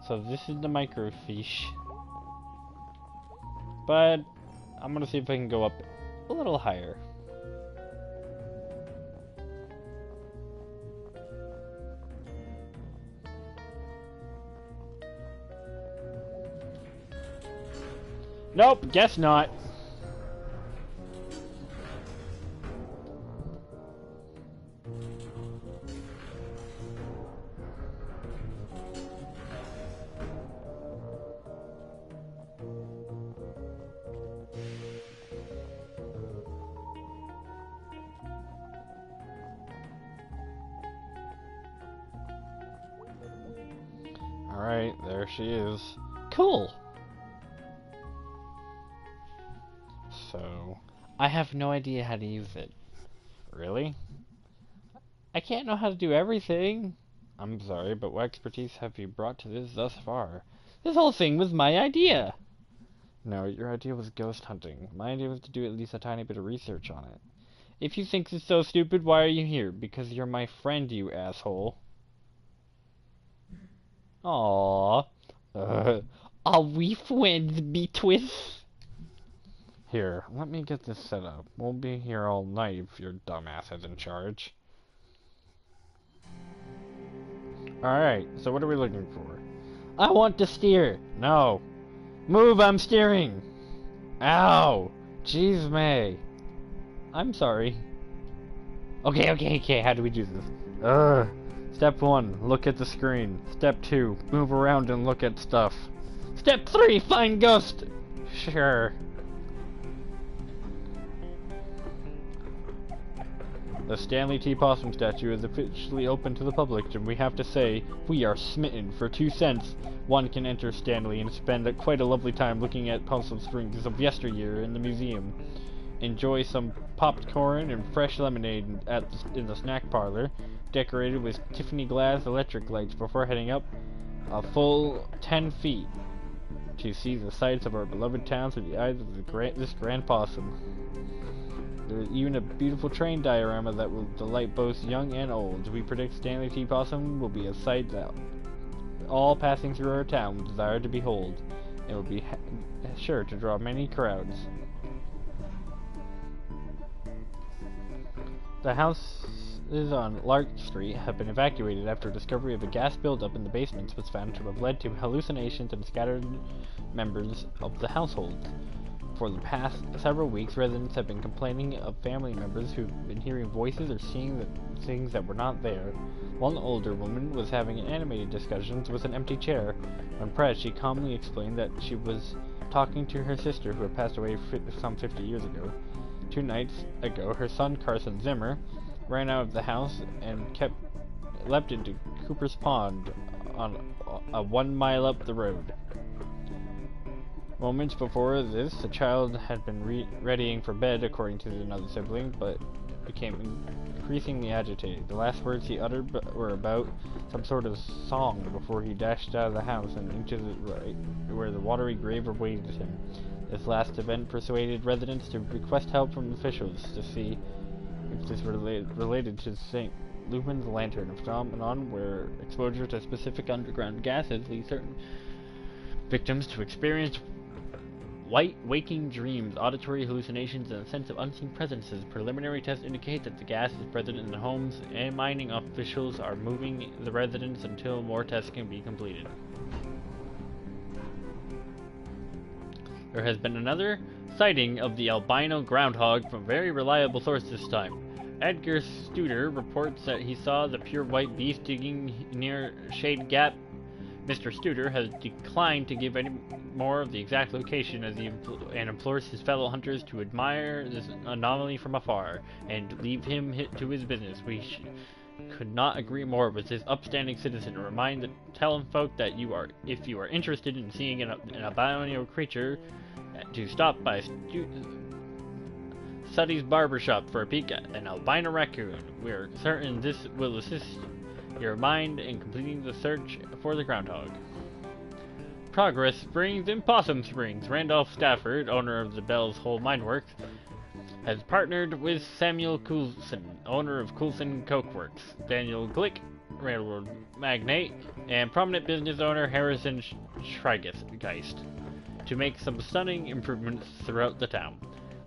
So this is the microfiche. But I'm gonna see if I can go up a little higher. Nope, guess not. Alright, there she is. Cool! So, I have no idea how to use it. Really? I can't know how to do everything. I'm sorry, but what expertise have you brought to this thus far? This whole thing was my idea! No, your idea was ghost hunting. My idea was to do at least a tiny bit of research on it. If you think this is so stupid, why are you here? Because you're my friend, you asshole. Aww. Are we friends, Beatrice? Here, let me get this set up. We'll be here all night if your dumbass is in charge. Alright, so what are we looking for? I want to steer! No! Move, I'm steering! Ow! Jeez, May. I'm sorry. Okay, how do we do this? Step 1, look at the screen. Step 2, move around and look at stuff. Step 3, find ghost! Sure. The Stanley T. Possum statue is officially open to the public, and we have to say, we are smitten. For 2 cents, one can enter Stanley and spend quite a lovely time looking at Possum Springs of yesteryear in the museum. Enjoy some popcorn and fresh lemonade in the snack parlor, decorated with Tiffany glass electric lights before heading up a full 10 feet to see the sights of our beloved town through the eyes of this grand possum. There is even a beautiful train diorama that will delight both young and old. We predict Stanley T. Possum will be a sight that all passing through our town will desire to behold, and will be sure to draw many crowds. The houses on Lark Street have been evacuated after discovery of a gas buildup in the basements was found to have led to hallucinations and scattered members of the household. For the past several weeks, residents have been complaining of family members who've been hearing voices or seeing things that were not there. One older woman was having animated discussions with an empty chair. When pressed, she calmly explained that she was talking to her sister who had passed away some 50 years ago. 2 nights ago, her son Carson Zimmer ran out of the house and leapt into Cooper's Pond on a 1 mile up the road. Moments before this, the child had been readying for bed, according to another sibling, but became increasingly agitated. The last words he uttered were about some sort of song before he dashed out of the house and into where the watery grave awaited him. This last event persuaded residents to request help from officials to see if this were related to St. Lumen's lantern, a phenomenon where exposure to specific underground gases leads certain victims to experience waking dreams, auditory hallucinations, and a sense of unseen presences. Preliminary tests indicate that the gas is present in the homes, and mining officials are moving the residents until more tests can be completed. There has been another sighting of the albino groundhog from very reliable source this time. Edgar Studer reports that he saw the pure white beast digging near Shade Gap. Mr. Studer has declined to give any more of the exact location and implores his fellow hunters to admire this anomaly from afar and leave him to his business. We could not agree more with this upstanding citizen. Remind the townfolk that if you are interested in seeing an albino creature, to stop by Suddy's Barbershop for a peek at an albino raccoon. We are certain this will assist your mind in completing the search for the groundhog. Progress Springs in Possum Springs. Randolph Stafford, owner of the Bell's Hole Mine Works, has partnered with Samuel Coulson, owner of Coulson Coke Works, Daniel Glick, railroad magnate, and prominent business owner Harrison Schreigeist, to make some stunning improvements throughout the town.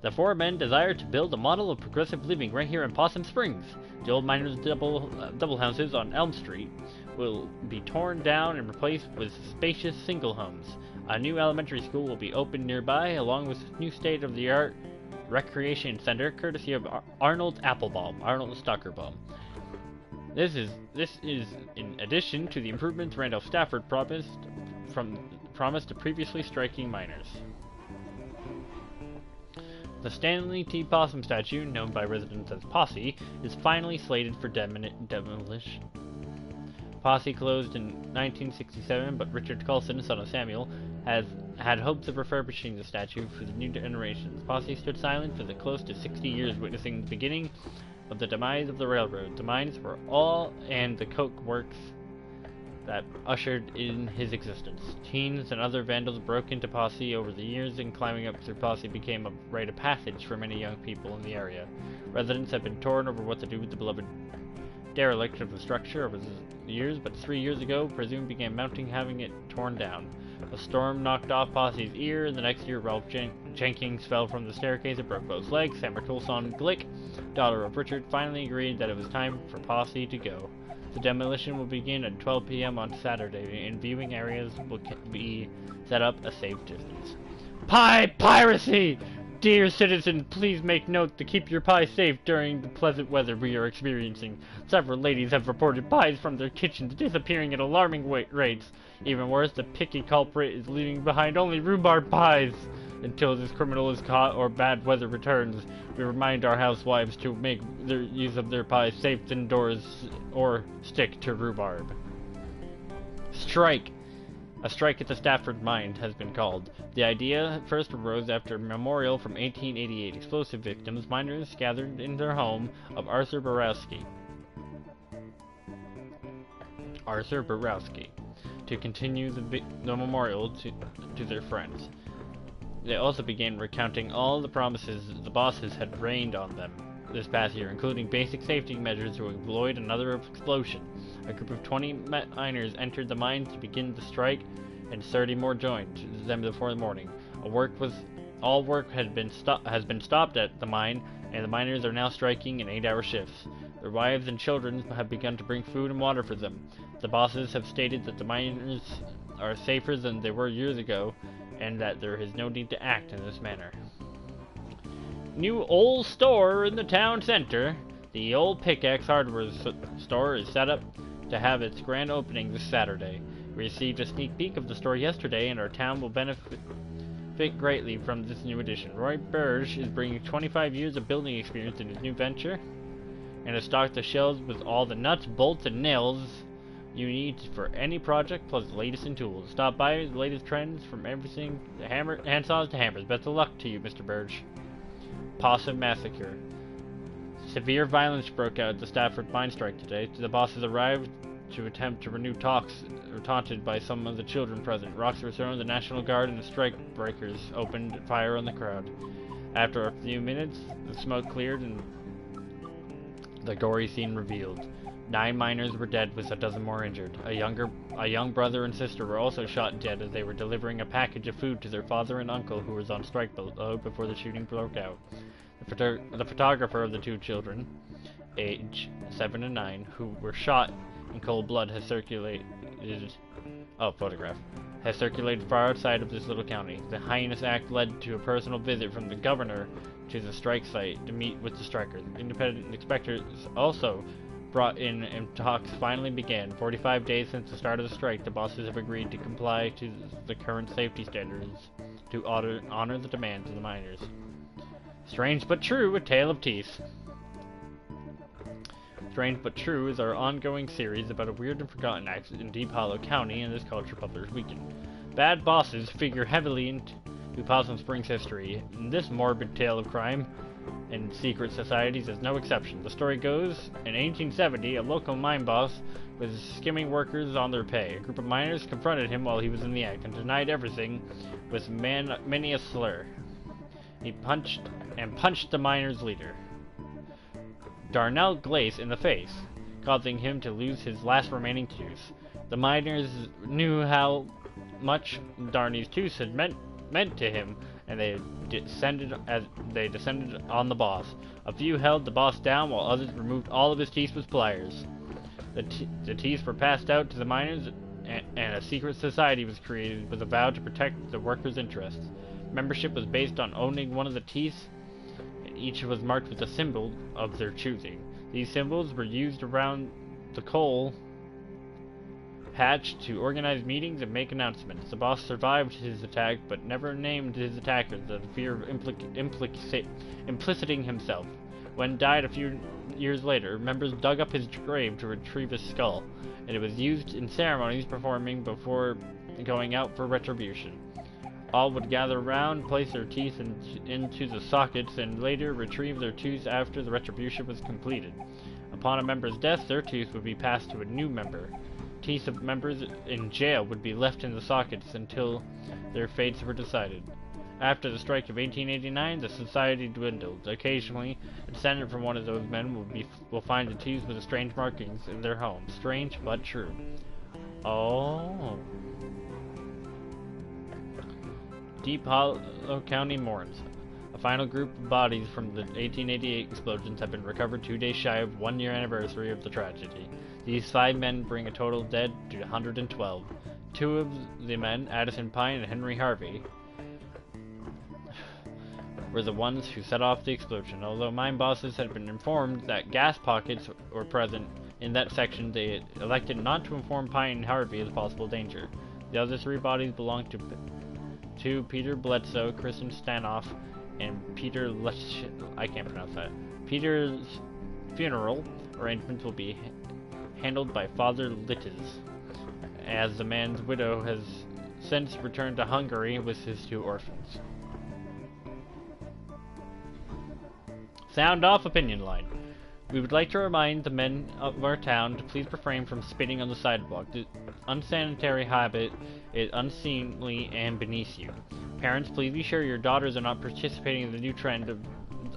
The 4 men desire to build a model of progressive living right here in Possum Springs. The old miners' double houses on Elm Street will be torn down and replaced with spacious single homes. A new elementary school will be opened nearby, along with a new state-of-the-art recreation center, courtesy of Arnold Stockerbaum. This is in addition to the improvements Randolph Stafford promised to previously striking miners. The Stanley T. Possum statue, known by residents as Posse, is finally slated for demolition. Posse closed in 1967, but Richard Coulson, son of Samuel, has had hopes of refurbishing the statue for the new generations. Posse stood silent for the close to 60 years, witnessing the beginning of the demise of the railroad. The mines were all and the coke works that ushered in his existence. Teens and other vandals broke into Posse over the years, and climbing up through Posse became a rite of passage for many young people in the area. Residents have been torn over what to do with the beloved derelict of the structure over the years, but 3 years ago, Presume began mounting having it torn down. A storm knocked off Posse's ear, and the next year Ralph Jenkins fell from the staircase and broke both legs. Samara Coulson Glick, daughter of Richard, finally agreed that it was time for Posse to go. The demolition will begin at 12 p.m. on Saturday, and viewing areas will be set up a safe distance. Pie piracy! Dear citizens, please make note to keep your pie safe during the pleasant weather we are experiencing. Several ladies have reported pies from their kitchens disappearing at alarming rates. Even worse, the picky culprit is leaving behind only rhubarb pies. Until this criminal is caught or bad weather returns, we remind our housewives to make their use of their pies safe indoors or stick to rhubarb. Strike! A strike at the Stafford mine has been called. The idea first arose after a memorial from 1888 explosive victims. Miners gathered in their home of Arthur Borowski to continue the memorial to their friends. They also began recounting all the promises the bosses had rained on them this past year, including basic safety measures to avoid another explosion. A group of 20 miners entered the mine to begin the strike, and 30 more joined them before the morning. All work has been stopped at the mine, and the miners are now striking in 8-hour shifts. Their wives and children have begun to bring food and water for them. The bosses have stated that the miners are safer than they were years ago, and that there is no need to act in this manner. New old store in the town center. The old Pickaxe Hardware store is set up to have its grand opening this Saturday. We received a sneak peek of the store yesterday, and our town will benefit greatly from this new addition. Roy Burge is bringing 25 years of building experience in his new venture, and has stocked the shelves with all the nuts, bolts, and nails you need for any project, plus the latest in tools. Stop by the latest trends from everything, handsaws to hammers. Best of luck to you, Mr. Burge. Possum Massacre. Severe violence broke out at the Stafford mine strike today. The bosses arrived to attempt to renew talks, taunted by some of the children present. Rocks were thrown, the National Guard and the strike breakers opened fire on the crowd. After a few minutes, the smoke cleared and the gory scene revealed. 9 miners were dead, with a dozen more injured. A young brother and sister were also shot dead as they were delivering a package of food to their father and uncle, who was on strike below before the shooting broke out. The photographer of the 2 children, age 7 and 9, who were shot in cold blood, has circulated far outside of this little county. The heinous act led to a personal visit from the governor to the strike site to meet with the strikers. Independent inspectors also brought in, and talks finally began. 45 days since the start of the strike, the bosses have agreed to comply to the current safety standards to honor the demands of the miners. Strange but True, a Tale of Teeth. Strange but True is our ongoing series about a weird and forgotten accident in Deep Hollow County in this Culture Publishers Weekend. Bad bosses figure heavily into Possum Springs history, and this morbid tale of crime and secret societies is no exception. The story goes, in 1870, a local mine boss was skimming workers on their pay. A group of miners confronted him while he was in the act and denied everything with many a slur. He punched the miners' leader, Darnell Glace, in the face, causing him to lose his last remaining tooth. The miners knew how much Darney's tooth had meant to him, and they descended on the boss. A few held the boss down, while others removed all of his teeth with pliers. The teeth were passed out to the miners, and a secret society was created with a vow to protect the workers' interests. Membership was based on owning one of the teeth, and each was marked with a symbol of their choosing. These symbols were used around the coal patch to organize meetings and make announcements. The boss survived his attack, but never named his attackers, out of fear of implicating himself. When died a few years later, members dug up his grave to retrieve his skull, and it was used in ceremonies performing before going out for retribution. All would gather around, place their teeth into the sockets, and later retrieve their tooth after the retribution was completed. Upon a member's death, their tooth would be passed to a new member. Teeth of members in jail would be left in the sockets until their fates were decided. After the strike of 1889, the society dwindled. Occasionally, a descendant from one of those men will find the teeth with the strange markings in their home. Strange but true. Oh. Deep Hollow County mourns. A final group of bodies from the 1888 explosions have been recovered 2 days shy of 1 year anniversary of the tragedy. These 5 men bring a total dead to 112. 2 of the men, Addison Pine and Henry Harvey, were the ones who set off the explosion. Although mine bosses had been informed that gas pockets were present in that section, they elected not to inform Pine and Harvey of the possible danger. The other 3 bodies belonged to Peter Bledsoe, Kristen Stanoff, and Peter I can't pronounce that. Peter's funeral arrangements will be handled by Father Littes, as the man's widow has since returned to Hungary with his 2 orphans. Sound off opinion line. We would like to remind the men of our town to please refrain from spitting on the sidewalk. The unsanitary habit is unseemly and beneath you. Parents, please be sure your daughters are not participating in the new trend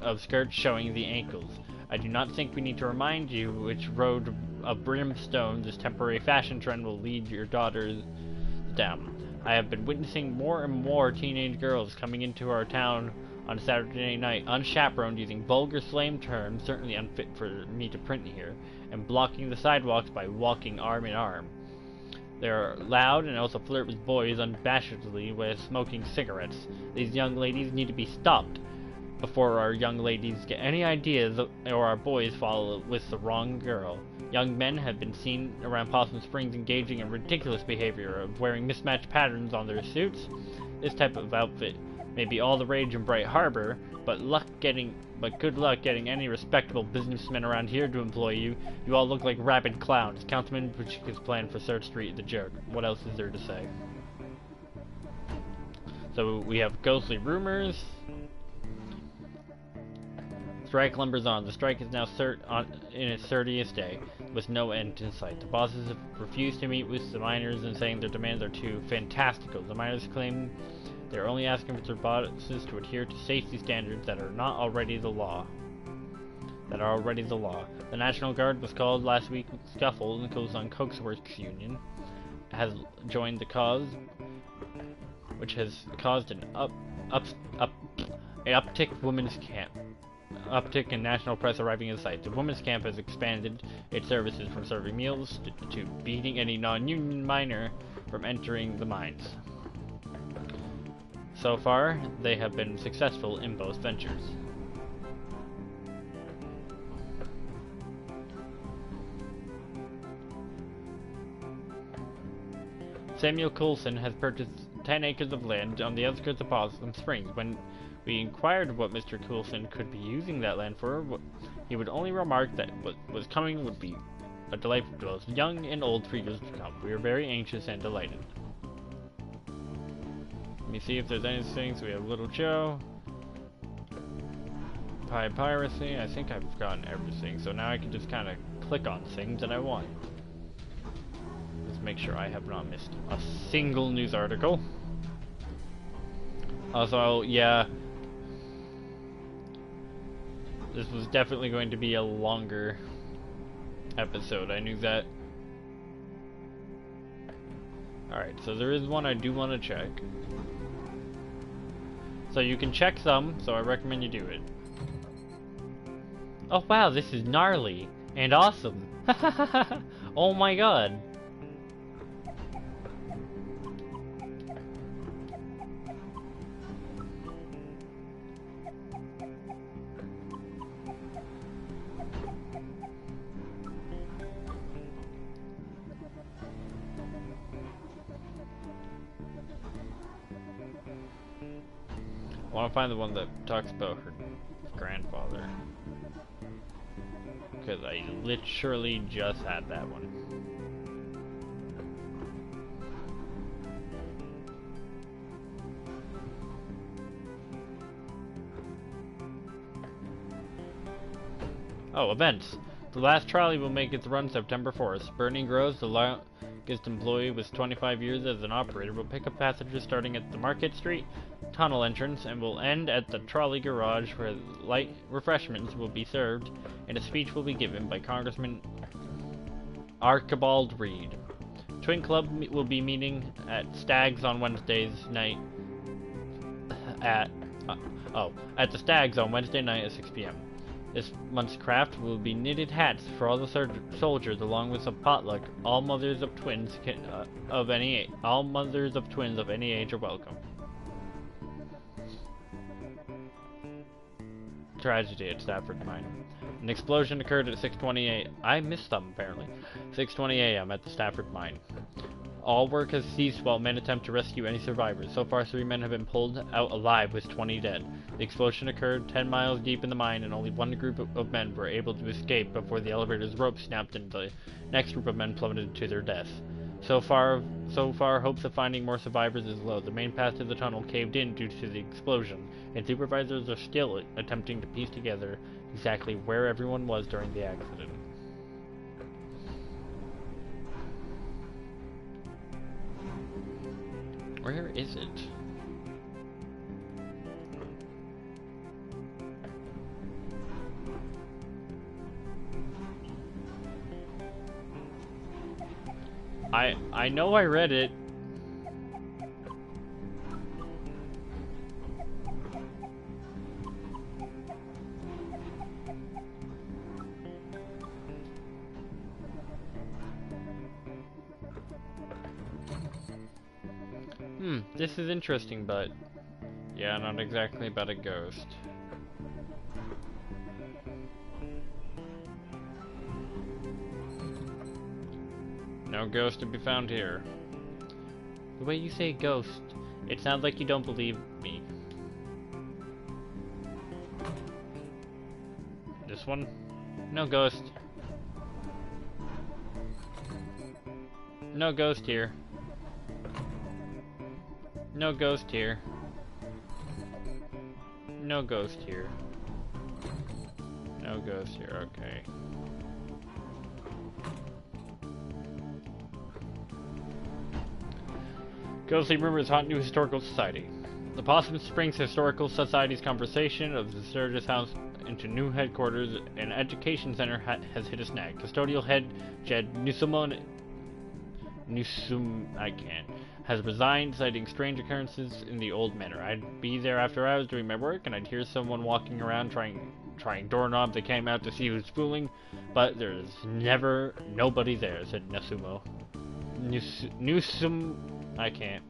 of skirts showing the ankles. I do not think we need to remind you which road of brimstone this temporary fashion trend will lead your daughters down. I have been witnessing more and more teenage girls coming into our town on Saturday night, unchaperoned, using vulgar slang terms, certainly unfit for me to print here, and blocking the sidewalks by walking arm in arm. They are loud and also flirt with boys unabashedly with smoking cigarettes. These young ladies need to be stopped before our young ladies get any ideas or our boys fall with the wrong girl. Young men have been seen around Possum Springs engaging in ridiculous behavior of wearing mismatched patterns on their suits. This type of outfit may be all the rage in Bright Harbor, but good luck getting any respectable businessman around here to employ you. You all look like rabid clowns. Councilman Puchika's plan for Third Street, the joke. What else is there to say? So we have ghostly rumors. Strike lumbers on. The strike is now in its 30th day, with no end in sight. The bosses have refused to meet with the miners and saying their demands are too fantastical. The miners claim they're only asking for their bosses to adhere to safety standards that are already the law. The National Guard was called last week with scuffle, and goes on Coke's Works Union has joined the cause, which has caused an uptick in national press arriving in sight. The women's camp has expanded its services from serving meals to beating any non-union miner from entering the mines. So far, they have been successful in both ventures. Samuel Coulson has purchased 10 acres of land on the outskirts of Possum Springs. When we inquired what Mr. Coulson could be using that land for, he would only remark that what was coming would be a delight to both young and old for years to come. We are very anxious and delighted. Let me see if there's anything. So we have Little Joe, Piracy. I think I've gotten everything. So now I can just kind of click on things that I want. Let's make sure I have not missed a single news article. Also, yeah, this was definitely going to be a longer episode. I knew that. Alright, so there is one I do want to check. So you can check some, so I recommend you do it. Oh wow, this is gnarly and awesome. Oh my god. I want to find the one that talks about her grandfather, because I literally just had that one. Oh, events. The last trolley will make its run September 4th. Bernie Groves, the longest employee with 25 years as an operator, will pick up passengers starting at the Market Street tunnel entrance and will end at the trolley garage, where light refreshments will be served and a speech will be given by Congressman Archibald Reed. Twin Club will be meeting at Stag's on Wednesday's night at the Stag's on Wednesday night at 6 p.m. This month's craft will be knitted hats for all the soldiers, along with a potluck. All mothers of twins of any age are welcome. Tragedy at Stafford Mine. An explosion occurred at 6:28. I missed them apparently. 6:20 a.m. at the Stafford Mine. All work has ceased while men attempt to rescue any survivors. So far, 3 men have been pulled out alive, with 20 dead. The explosion occurred 10 miles deep in the mine, and only one group of men were able to escape before the elevator's rope snapped and the next group of men plummeted to their death. So far, hopes of finding more survivors is low. The main path to the tunnel caved in due to the explosion, and supervisors are still attempting to piece together exactly where everyone was during the accident. Where is it? I know I read it. This is interesting, but yeah, not exactly about a ghost. No ghost to be found here. The way you say ghost, it sounds like you don't believe me. This one? No ghost. No ghost here. No ghost here. No ghost here. No ghost here, okay. Ghostly rumors haunt New Historical Society. The Possum Springs Historical Society's conversation of the Sturgis House into new headquarters and education center has hit a snag. Custodial head Jed has resigned, citing strange occurrences in the old manor. I'd be there after hours doing my work, and I'd hear someone walking around trying doorknobs. They came out to see who's fooling, but there's never nobody there, said Nasumo. I can't.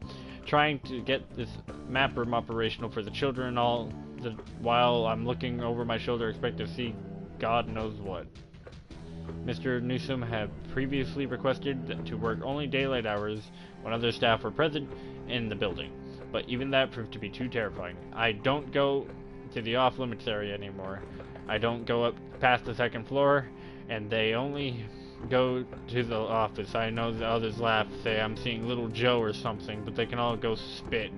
Trying to get this map room operational for the children and all the while I'm looking over my shoulder, expect to see God knows what. Mr. Newsom had previously requested to work only daylight hours when other staff were present in the building, but even that proved to be too terrifying. I don't go to the off-limits area anymore. I don't go up past the second floor, and they only go to the office. I know the others laugh, say I'm seeing Little Joe or something, but they can all go spit.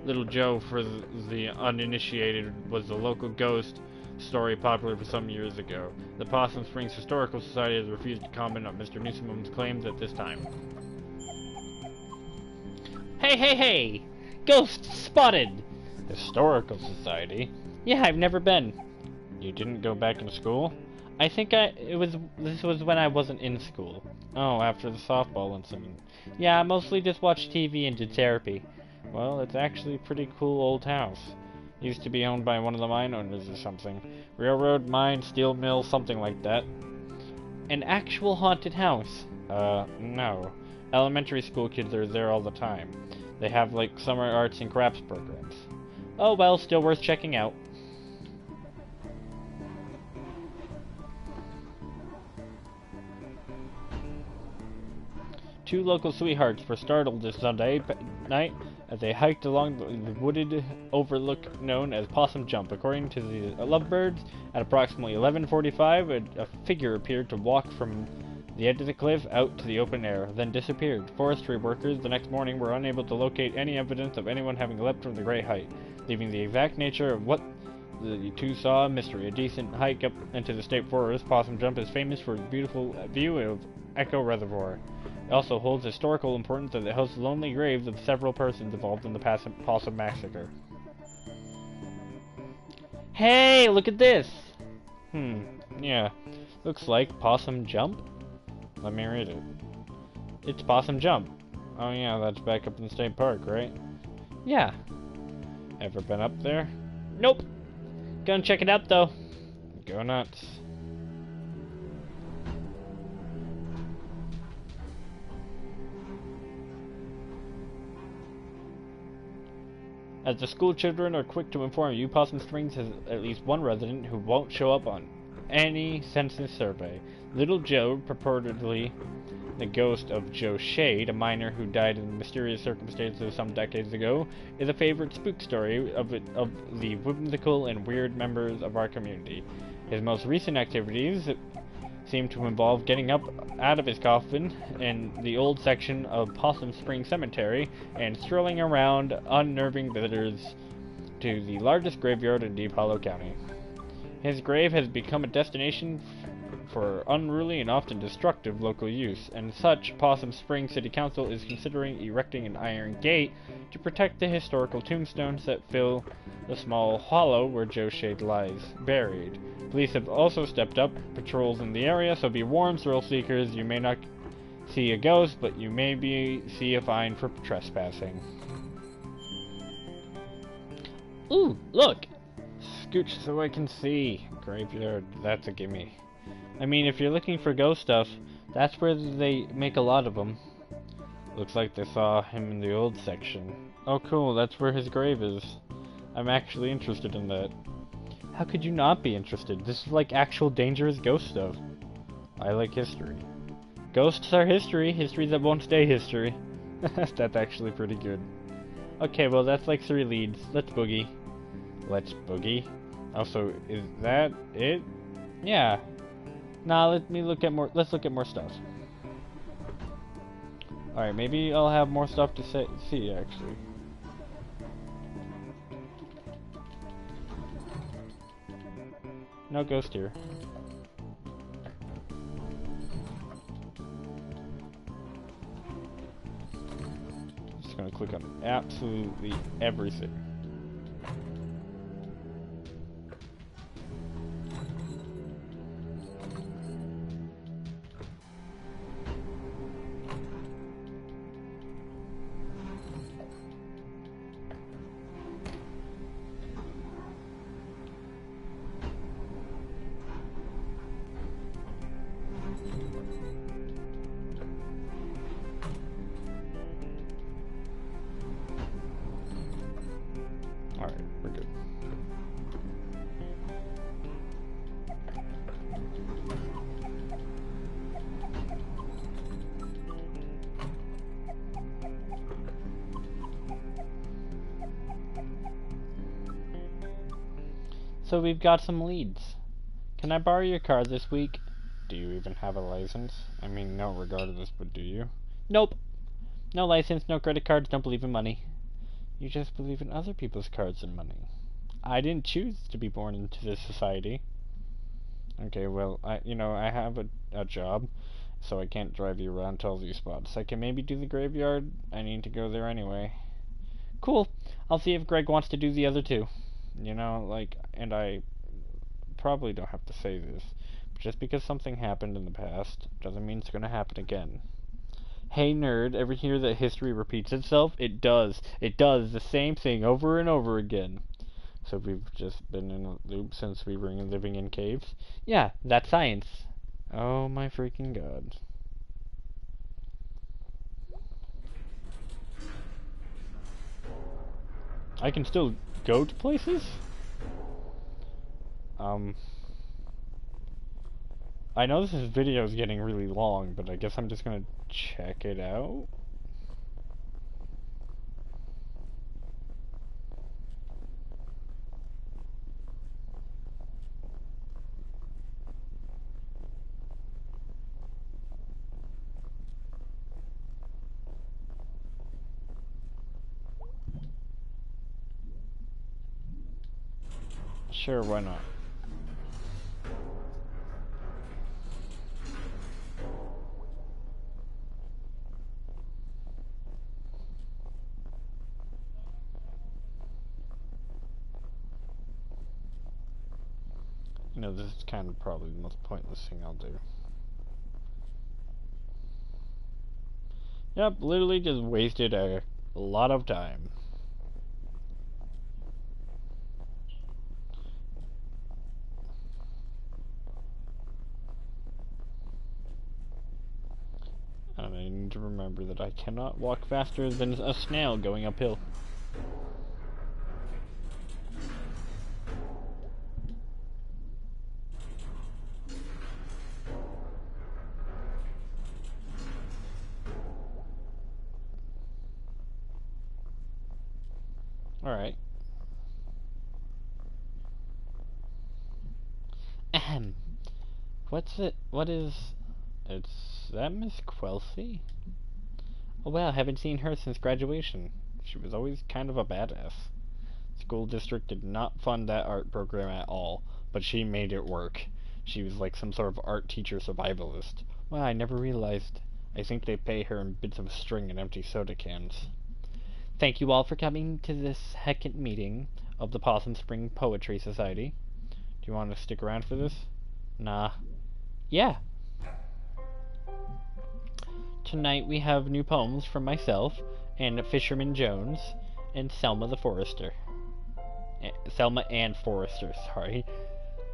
Little Joe, for the uninitiated, was a local ghost story popular for some years ago. The Possum Springs Historical Society has refused to comment on Mr. Newsom's claims at this time. Hey! Ghosts spotted! Historical Society? Yeah, I've never been. You didn't go back in school? I think this was when I wasn't in school. Oh, after the softball incident. Yeah, I mostly just watched TV and did therapy. Well, it's actually a pretty cool old house. Used to be owned by one of the mine owners or something. Railroad, mine, steel mill, something like that. An actual haunted house? No. Elementary school kids are there all the time. They have, like, summer arts and crafts programs. Oh well, still worth checking out. Two local sweethearts were startled this Sunday night as they hiked along the wooded overlook known as Possum Jump. According to the Lovebirds, at approximately 11:45, a figure appeared to walk from the edge of the cliff out to the open air, then disappeared. Forestry workers the next morning were unable to locate any evidence of anyone having leapt from the great height, leaving the exact nature of what the two saw a mystery. A decent hike up into the state forest, Possum Jump is famous for its beautiful view of Echo Reservoir. It also holds historical importance as it hosts lonely graves of several persons involved in the Possum Massacre. Hey, look at this! Yeah. Looks like Possum Jump? Let me read it. It's Possum Jump. Oh yeah, that's back up in the state park, right? Yeah. Ever been up there? Nope. Gonna check it out though. Go nuts. As the school children are quick to inform you, Possum Springs has at least one resident who won't show up on any census survey. Little Joe, purportedly the ghost of Joe Shade, a miner who died in mysterious circumstances some decades ago, is a favorite spook story of the whimsical and weird members of our community. His most recent activities seemed to involve getting up out of his coffin in the old section of Possum Spring Cemetery and strolling around, unnerving visitors to the largest graveyard in Deep Hollow County. His grave has become a destination for unruly and often destructive local use, and such, Possum Spring City Council is considering erecting an iron gate to protect the historical tombstones that fill the small hollow where Joe Shade lies buried. Police have also stepped up patrols in the area, so be warned, thrill seekers, you may not see a ghost, but you may see a fine for trespassing. Ooh, look! Scooch so I can see. Graveyard, that's a gimme. I mean, if you're looking for ghost stuff, that's where they make a lot of them. Looks like they saw him in the old section. Oh cool, that's where his grave is. I'm actually interested in that. How could you not be interested? This is like actual dangerous ghost stuff. I like history. Ghosts are history, history that won't stay history. That's actually pretty good. Okay, well that's like 3 leads. Let's boogie. Let's boogie. Also, is that it? Yeah. Nah, let's look at more stuff. Alright, maybe I'll have more stuff to see, actually. No ghost here. Just gonna click on absolutely everything. Alright, we're good. So we've got some leads. Can I borrow your car this week? Do you even have a license? I mean, no, regardless, but do you? Nope. No license, no credit cards, don't believe in money. You just believe in other people's cards and money. I didn't choose to be born into this society. Okay, well, I have a job, so I can't drive you around to all these spots. I can maybe do the graveyard. I need to go there anyway. Cool. I'll see if Greg wants to do the other two. And I probably don't have to say this, but just because something happened in the past doesn't mean it's going to happen again. Hey nerd, ever hear that history repeats itself? It does. It does the same thing over and over again. So we've just been in a loop since we were living in caves? Yeah, that's science. Oh my freaking god. I can still go to places? I know this video is getting really long, but I guess I'm just gonna check it out. Sure, why not? This is kind of probably the most pointless thing I'll do. Yep, literally just wasted a lot of time. And I need to remember that I cannot walk faster than a snail going uphill. Alright. Ahem. What's it? What is... It's that Miss Quelcy? Oh well, haven't seen her since graduation. She was always kind of a badass. School district did not fund that art program at all, but she made it work. She was like some sort of art teacher survivalist. Well, I never realized. I think they pay her in bits of string and empty soda cans. Thank you all for coming to this second meeting of the Possum Spring Poetry Society. Do you want to stick around for this? Nah. Yeah. Tonight we have new poems from myself and Fisherman Jones and Selma the Forester. Selma and Forester, sorry.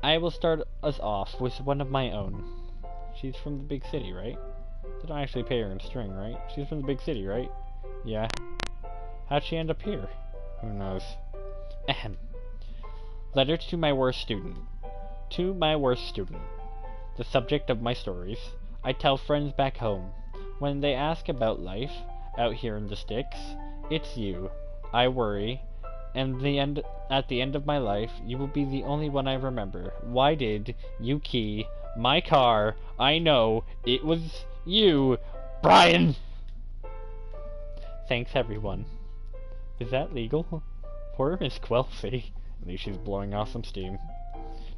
I will start us off with one of my own. She's from the big city, right? They don't actually pay her in string, right? She's from the big city, right? Yeah. How'd she end up here? Who knows? Ahem. Letter to my worst student. To my worst student. The subject of my stories. I tell friends back home. When they ask about life out here in the sticks, it's you. I worry. And at the end of my life, you will be the only one I remember. Why did you key my car? I know it was you, Brian! Thanks, everyone. Is that legal? Poor Miss Quelcy. At least she's blowing off some steam.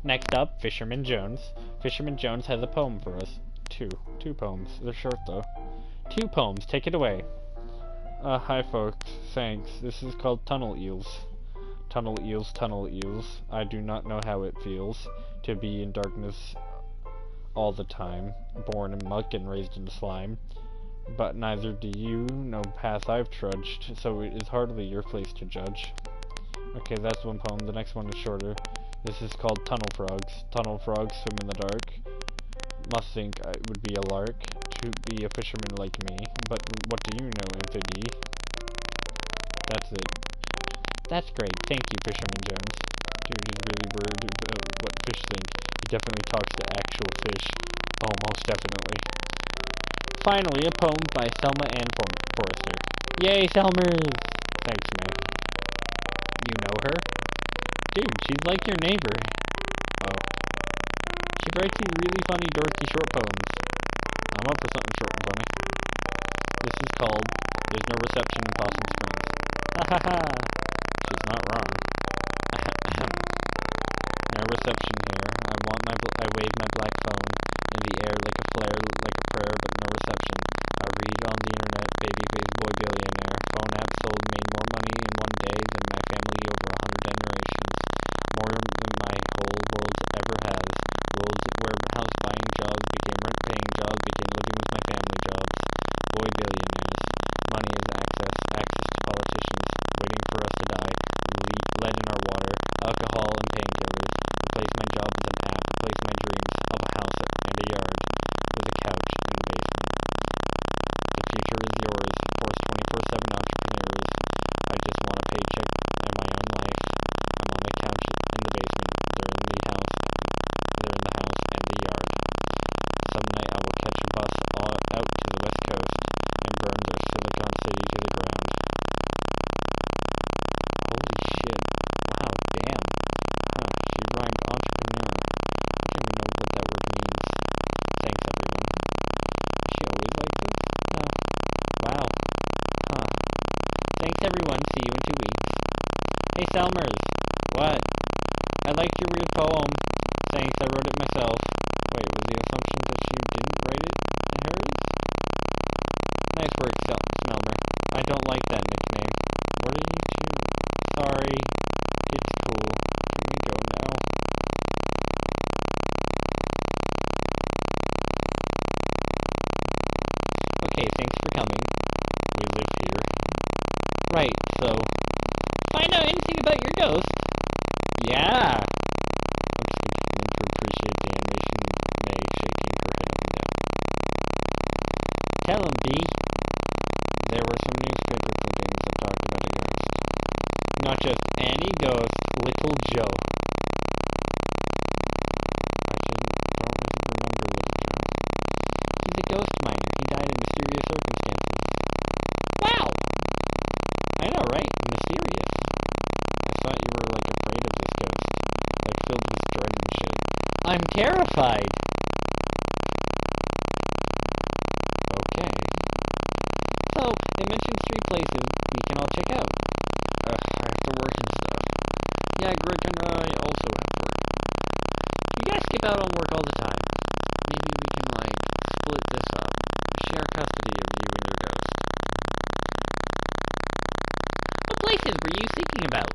Next up, Fisherman Jones. Fisherman Jones has a poem for us. Two poems. They're short, though. 2 poems. Take it away. Hi folks, thanks. This is called Tunnel Eels. Tunnel eels, tunnel eels. I do not know how it feels to be in darkness all the time, born in muck and raised in slime. But neither do you, no path I've trudged, so it is hardly your place to judge. Okay, that's one poem. The next one is shorter. This is called Tunnel Frogs. Tunnel frogs swim in the dark. Must think I would be a lark to be a fisherman like me, but what do you know, Anthony? That's it. That's great. Thank you, Fisherman Jones. Dude is really worried about what fish think. He definitely talks to actual fish. Oh, most definitely. Finally, a poem by Selma Ann Forrester. Yay, Selmers! Thanks, man. You know her? Dude, she's like your neighbor. Oh. She writes these really funny, dorky short poems. I'm up for something short and funny. This is called There's No Reception in Possum Springs. Ha ha ha! She's not wrong. No reception here. I wave my black phone in the air like a flare, like a prayer, but no reception. I read on the internet, babyface boy billionaire. Phone app sold made more money in one day than my family over 100 generations. More than my whole world ever has. Worlds where house buying jobs became rent paying jobs, became living with my family jobs. Boy billionaires. Money is access to politicians, waiting for us to die. Lead in our water, alcohol and painkillers. Replace my job with an app, replace my dreams of a house and a yard with a couch in the basement. The future is yours, force 24/7 entrepreneurs. I just want a paycheck and my own life. I'm on the couch in the basement. They're in the house and the yard. Some night I will catch a bus out to the west coast and burn their Silicon City to the ground. Holy shit. Wow, damn. Huh, she rhymed entrepreneur. I don't even know what that word means. Thanks, everyone. She always likes it? No. Wow. Huh. Thanks, everyone. See you in 2 weeks. Hey, Selmers. What? I liked your weird poem. Thanks, I wrote it myself. Wait, was the assumption that she didn't write it in hers? Nice work, Smelmer. I don't like that nickname. Where did you... Sorry. It's cool. Can we go now? Okay, thanks for coming. We live here. Right, so... Find out anything about your ghost. Yeah! I'm just going to appreciate the animation May shaking her head up and down. Tell him, B. There were some newspaper clippings that talked about a ghost. Not just any ghost, Little Joe. I shouldn't probably remember Little Joe. He's a ghost miner. He died in mysterious circumstances. Wow! I know, right? Mysterious. I thought you were, like, afraid of this ghost. Like, filled with dread and shit. I'm terrified! skip out on work all the time. Maybe we can, like, split this up. Share custody of you and your ghost. What places were you thinking about?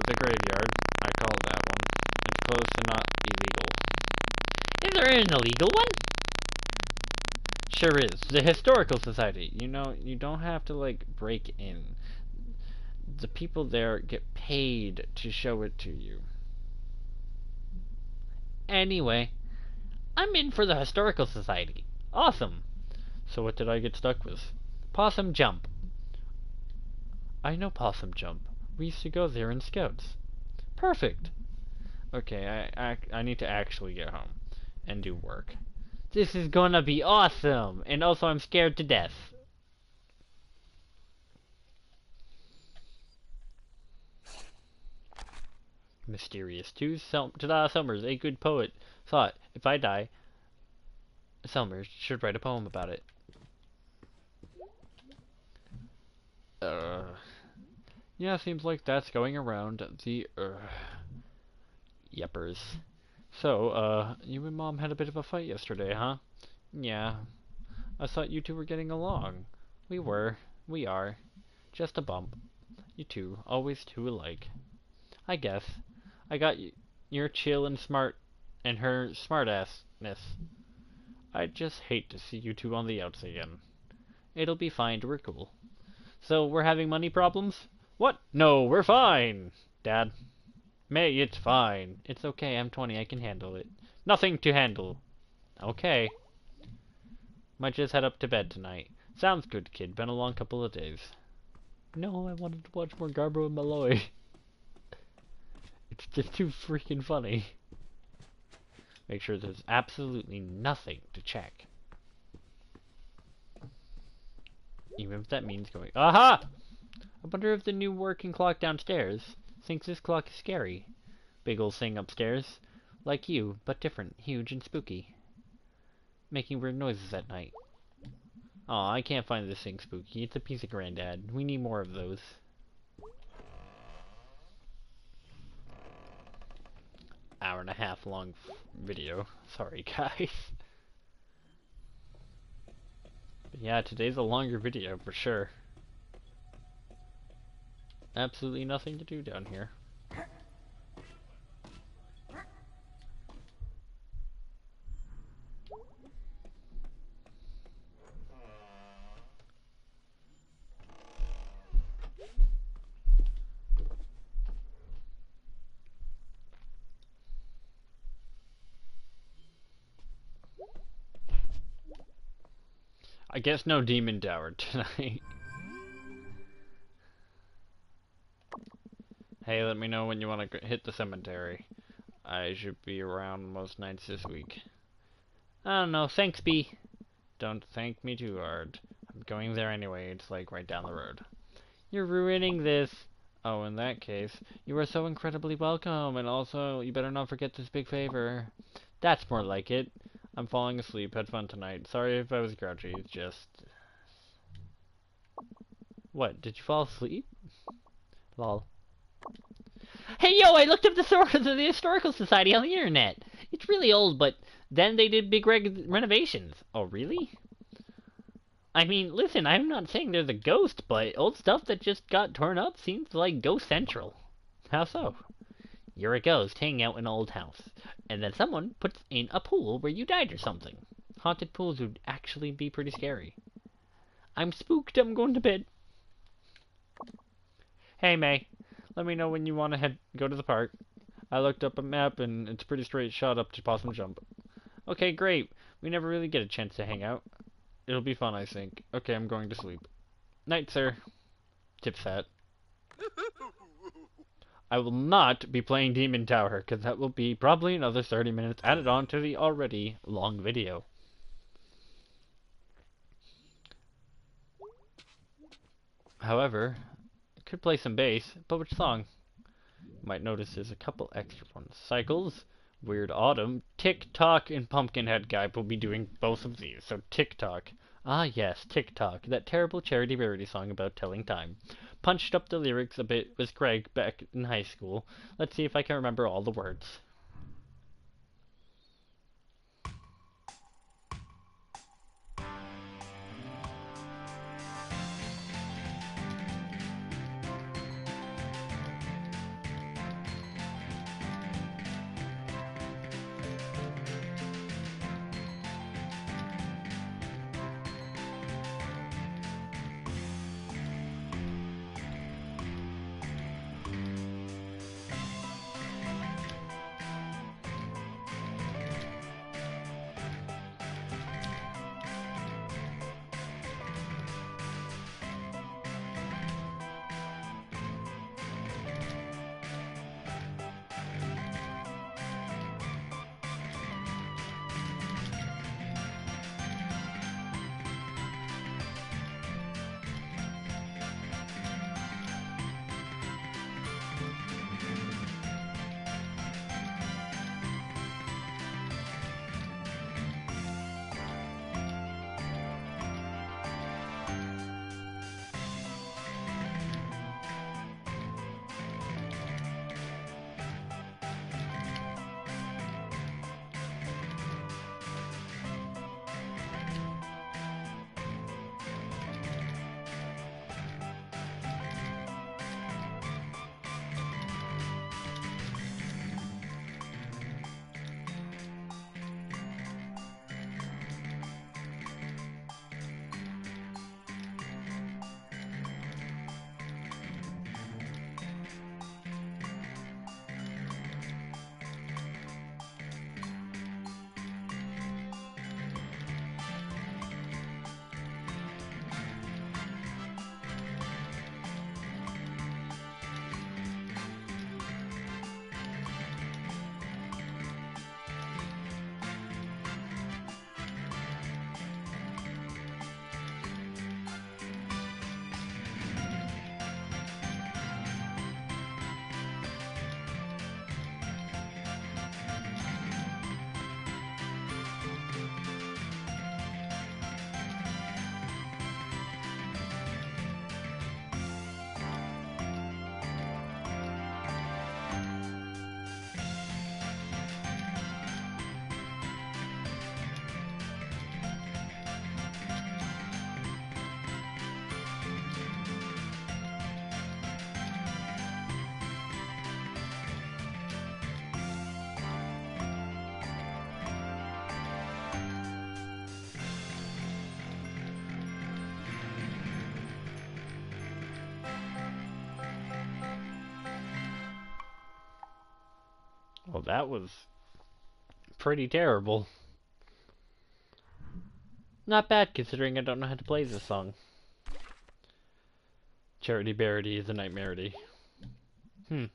The graveyard. I call it that one. It's close and not illegal. Is there an illegal one? Sure is. The Historical Society. You know, you don't have to, like, break in. The people there get paid to show it to you. Anyway, I'm in for the Historical Society. Awesome. So what did I get stuck with? Possum Jump. I know Possum Jump. We used to go there in Scouts. Perfect. Okay, I need to actually get home and do work. This is gonna be awesome! And also I'm scared to death. Mysterious 2. Summers, a good poet, thought, if I die, Summers should write a poem about it. Yeah, seems like that's going around the, Yeppers. So, you and Mom had a bit of a fight yesterday, huh? Yeah. I thought you two were getting along. We were. We are. Just a bump. You two, always two alike. I guess. I got you're chill and smart, and her smartassness. I just hate to see you two on the outs again. It'll be fine, we're cool. So, we're having money problems? What? No, we're fine! Dad. May, it's fine. It's okay, I'm 20, I can handle it. Nothing to handle. Okay. Might just head up to bed tonight. Sounds good, kid. Been a long couple of days. No, I wanted to watch more Garbo and Malloy. It's just too freaking funny. Make sure there's absolutely nothing to check. Even if that means going... Aha! I wonder if the new working clock downstairs thinks this clock is scary. Big ol' thing upstairs. Like you, but different, huge and spooky. Making weird noises at night. Aw, I can't find this thing spooky. It's a piece of Granddad. We need more of those. Hour and a half long video. Sorry, guys. But yeah, today's a longer video for sure. Absolutely nothing to do down here. I guess no Demon Tower tonight. Hey, let me know when you want to hit the cemetery. I should be around most nights this week. I don't know, thanks, B. Don't thank me too hard. I'm going there anyway, it's like right down the road. You're ruining this. Oh, in that case, you are so incredibly welcome, and also, you better not forget this big favor. That's more like it. I'm falling asleep. Had fun tonight. Sorry if I was grouchy. It's just... What? Did you fall asleep? Lol. Hey, yo! I looked up the Historical Society on the internet. It's really old, but then they did big renovations. Oh, really? I mean, listen, I'm not saying there's a ghost, but old stuff that just got torn up seems like Ghost Central. How so? You're a ghost hanging out in an old house, and then someone puts in a pool where you died or something. Haunted pools would actually be pretty scary. I'm spooked. I'm going to bed. Hey, May. Let me know when you want to go to the park. I looked up a map, and it's a pretty straight shot up to Possum Jump. Okay, great. We never really get a chance to hang out. It'll be fun, I think. Okay, I'm going to sleep. Night, sir. Tipsat. I will not be playing Demon Tower, because that will be probably another 30 minutes added on to the already long video. However, I could play some bass, but which song? You might notice there's a couple extra ones. Cycles, Weird Autumn, Tick-Tock, and Pumpkinhead Guy will be doing both of these. So Tick-Tock. Ah yes, Tick-Tock, that terrible charity parody song about telling time. Punched up the lyrics a bit with Greg back in high school. Let's see if I can remember all the words. Well, that was pretty terrible. Not bad considering I don't know how to play this song. Charity Barity is a nightmarity.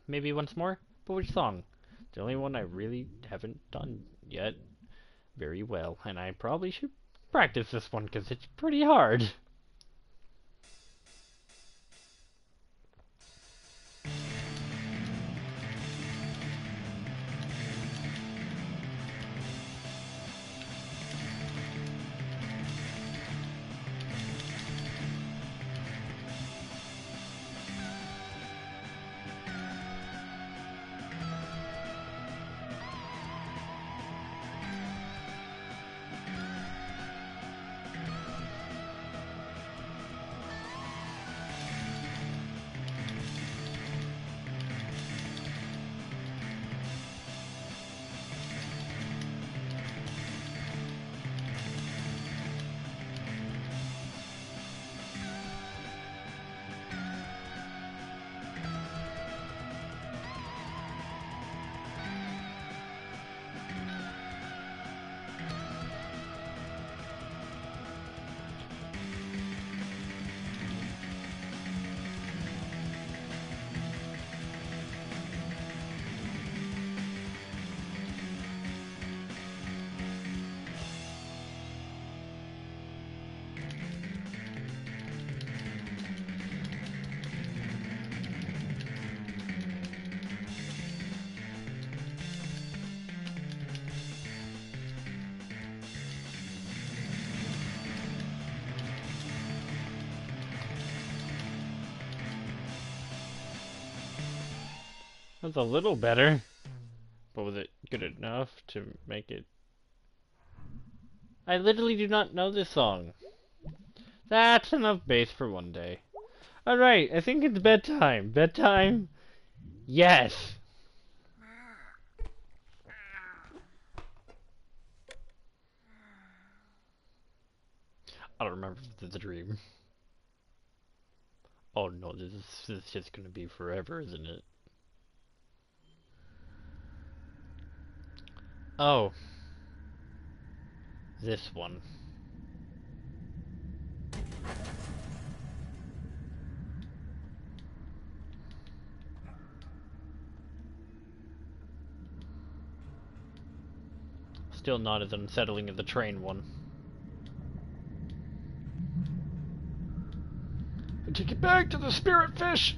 Maybe once more? But which song? The only one I really haven't done yet very well, and I probably should practice this one because it's pretty hard. That's a little better. But was it good enough to make it? I literally do not know this song. That's enough bass for one day. Alright, I think it's bedtime. Bedtime? Yes! I don't remember if it's a dream. Oh no, this is just gonna be forever, isn't it? Oh. This one. Still not as unsettling as the train one. Take it back to the spirit fish!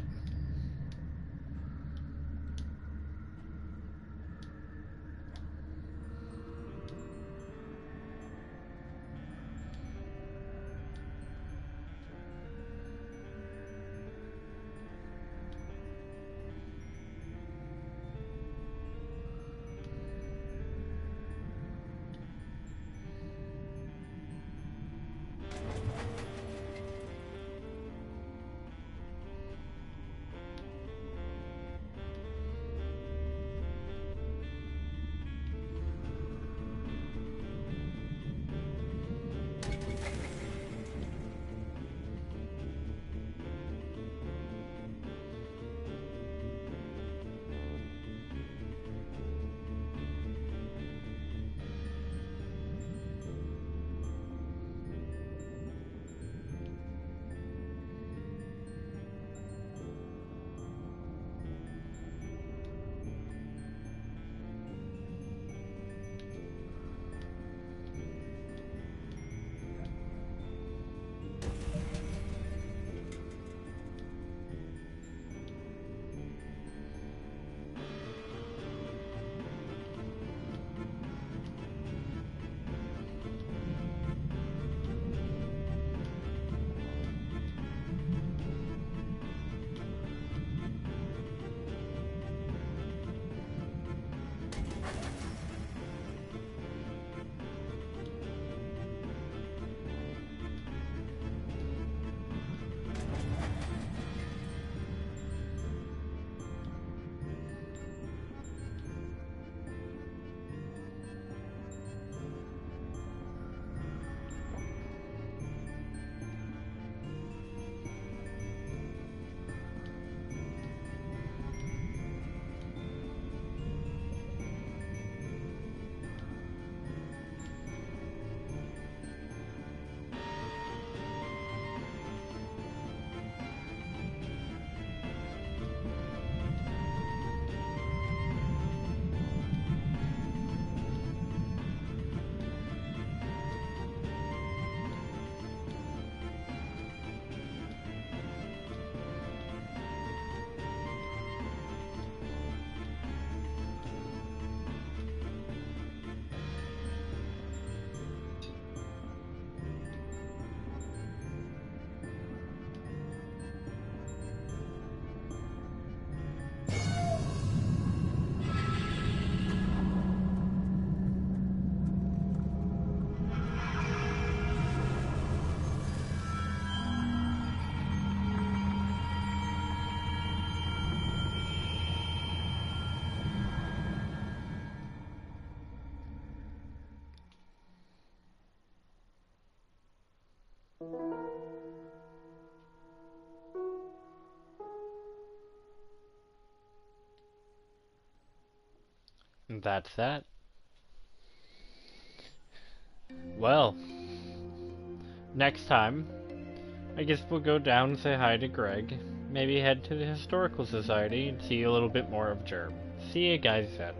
That's that. Well, next time, I guess we'll go down and say hi to Greg. Maybe head to the Historical Society and see a little bit more of Germ. See you guys then.